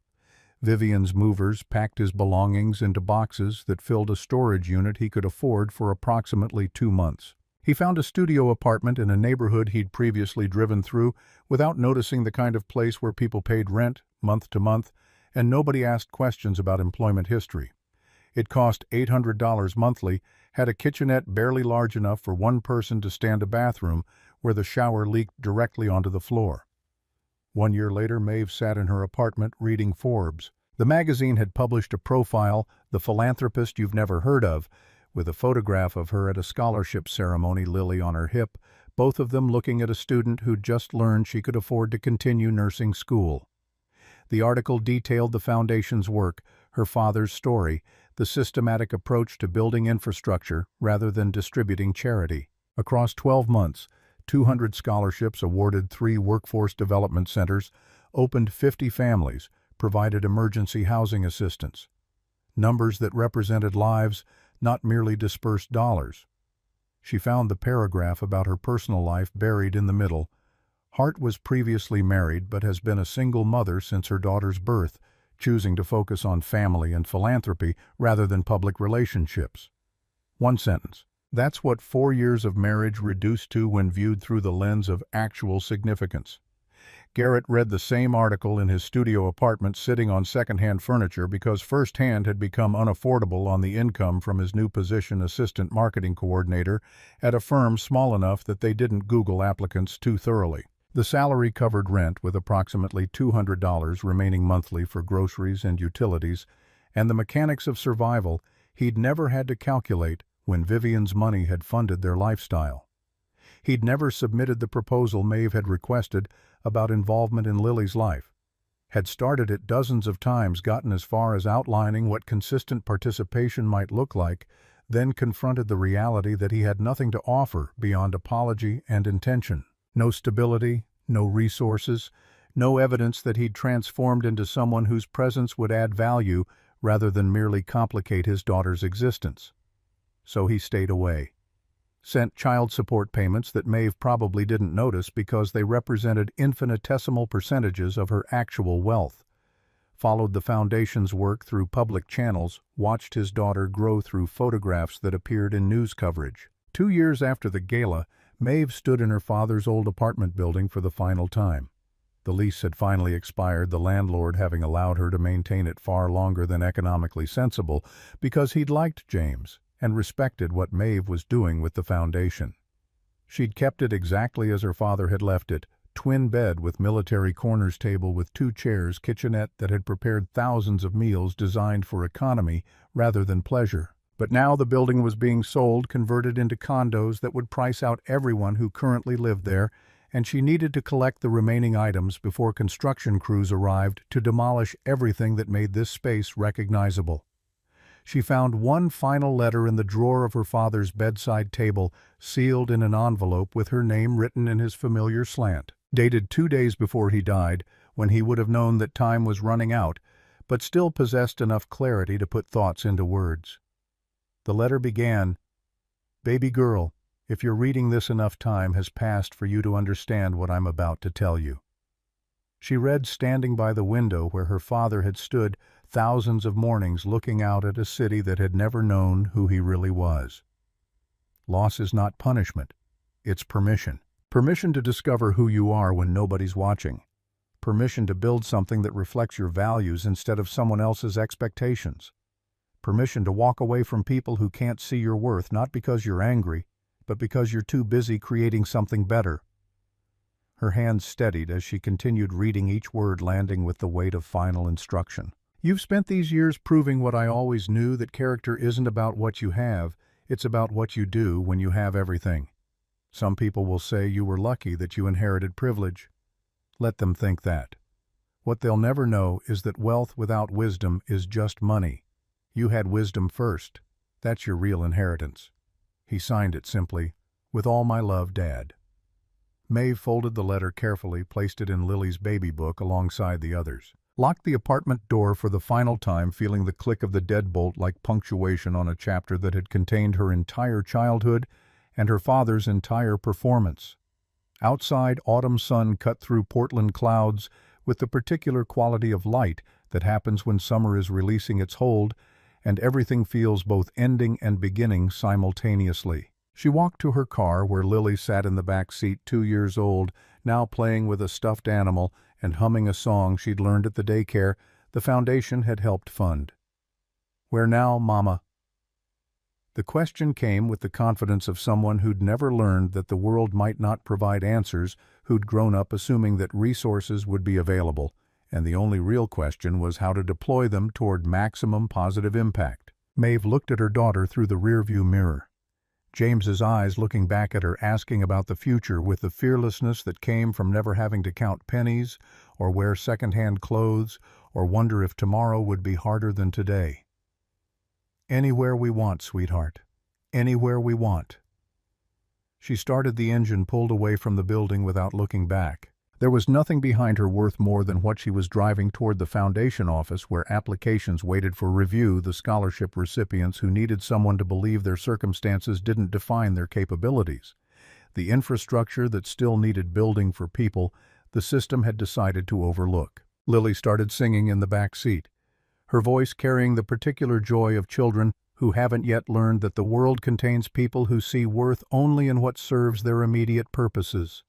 Vivian's movers packed his belongings into boxes that filled a storage unit he could afford for approximately 2 months. He found a studio apartment in a neighborhood he'd previously driven through without noticing, the kind of place where people paid rent month to month and nobody asked questions about employment history. It cost $800 monthly, had a kitchenette barely large enough for one person to stand a bathroom where the shower leaked directly onto the floor. 1 year later, Maeve sat in her apartment reading Forbes. The magazine had published a profile, "The Philanthropist You've Never Heard Of," with a photograph of her at a scholarship ceremony, Lily on her hip, both of them looking at a student who'd just learned she could afford to continue nursing school. The article detailed the foundation's work, her father's story, the systematic approach to building infrastructure rather than distributing charity. Across 12 months, 200 scholarships awarded 3 workforce development centers, opened 50 families, provided emergency housing assistance. Numbers that represented lives, not merely dispersed dollars. She found the paragraph about her personal life buried in the middle. Hart was previously married but has been a single mother since her daughter's birth, choosing to focus on family and philanthropy rather than public relationships. One sentence. That's what 4 years of marriage reduced to when viewed through the lens of actual significance. Garrett read the same article in his studio apartment sitting on second-hand furniture because first-hand had become unaffordable on the income from his new position, assistant marketing coordinator, at a firm small enough that they didn't Google applicants too thoroughly. The salary covered rent with approximately $200 remaining monthly for groceries and utilities, and the mechanics of survival he'd never had to calculate when Vivian's money had funded their lifestyle. He'd never submitted the proposal Maeve had requested about involvement in Lily's life, had started it dozens of times, gotten as far as outlining what consistent participation might look like, then confronted the reality that he had nothing to offer beyond apology and intention. No stability, no resources, no evidence that he'd transformed into someone whose presence would add value rather than merely complicate his daughter's existence. So he stayed away. Sent child support payments that Maeve probably didn't notice because they represented infinitesimal percentages of her actual wealth. Followed the foundation's work through public channels, watched his daughter grow through photographs that appeared in news coverage. 2 years after the gala, Maeve stood in her father's old apartment building for the final time. The lease had finally expired, the landlord having allowed her to maintain it far longer than economically sensible because he'd liked James and respected what Maeve was doing with the foundation. She'd kept it exactly as her father had left it, twin bed with military corners table with 2 chairs, kitchenette that had prepared thousands of meals designed for economy rather than pleasure. But now the building was being sold, converted into condos that would price out everyone who currently lived there, and she needed to collect the remaining items before construction crews arrived to demolish everything that made this space recognizable. She found one final letter in the drawer of her father's bedside table, sealed in an envelope with her name written in his familiar slant. dated 2 days before he died, when he would have known that time was running out, but still possessed enough clarity to put thoughts into words. The letter began, "Baby girl, if you're reading this, enough time has passed for you to understand what I'm about to tell you." She read standing by the window where her father had stood thousands of mornings looking out at a city that had never known who he really was. Loss is not punishment, it's permission. Permission to discover who you are when nobody's watching. Permission to build something that reflects your values instead of someone else's expectations. Permission to walk away from people who can't see your worth, not because you're angry, but because you're too busy creating something better. Her hands steadied as she continued reading, each word landing with the weight of final instruction. "You've spent these years proving what I always knew, that character isn't about what you have, it's about what you do when you have everything. Some people will say you were lucky that you inherited privilege. Let them think that. What they'll never know is that wealth without wisdom is just money. You had wisdom first. That's your real inheritance." He signed it simply, "With all my love, Dad." Maeve folded the letter carefully, placed it in Lily's baby book alongside the others. Locked the apartment door for the final time, feeling the click of the deadbolt like punctuation on a chapter that had contained her entire childhood and her father's entire performance. Outside, autumn sun cut through Portland clouds with the particular quality of light that happens when summer is releasing its hold, and everything feels both ending and beginning simultaneously. She walked to her car, where Lily sat in the back seat, 2 years old, now playing with a stuffed animal and humming a song she'd learned at the daycare the foundation had helped fund. "Where now, Mama?" The question came with the confidence of someone who'd never learned that the world might not provide answers, who'd grown up assuming that resources would be available, and the only real question was how to deploy them toward maximum positive impact. Maeve looked at her daughter through the rearview mirror. James's eyes looking back at her, asking about the future with the fearlessness that came from never having to count pennies or wear second-hand clothes or wonder if tomorrow would be harder than today. "Anywhere we want, sweetheart. Anywhere we want." She started the engine, pulled away from the building without looking back. There was nothing behind her worth more than what she was driving toward, the foundation office where applications waited for review, the scholarship recipients who needed someone to believe their circumstances didn't define their capabilities, the infrastructure that still needed building for people the system had decided to overlook. Lily started singing in the back seat, her voice carrying the particular joy of children who haven't yet learned that the world contains people who see worth only in what serves their immediate purposes.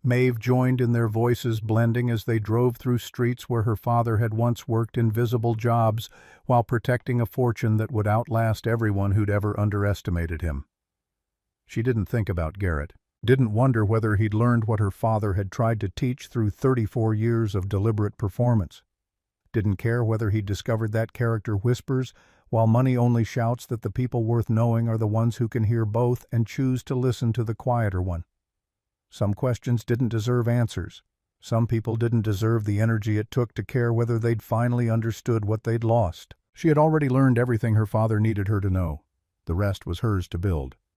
Maeve joined in their voices, blending as they drove through streets where her father had once worked invisible jobs while protecting a fortune that would outlast everyone who'd ever underestimated him. She didn't think about Garrett, didn't wonder whether he'd learned what her father had tried to teach through 34 years of deliberate performance. Didn't care whether he'd discovered that character whispers, while money only shouts, that the people worth knowing are the ones who can hear both and choose to listen to the quieter one. Some questions didn't deserve answers. Some people didn't deserve the energy it took to care whether they'd finally understood what they'd lost. She had already learned everything her father needed her to know. The rest was hers to build.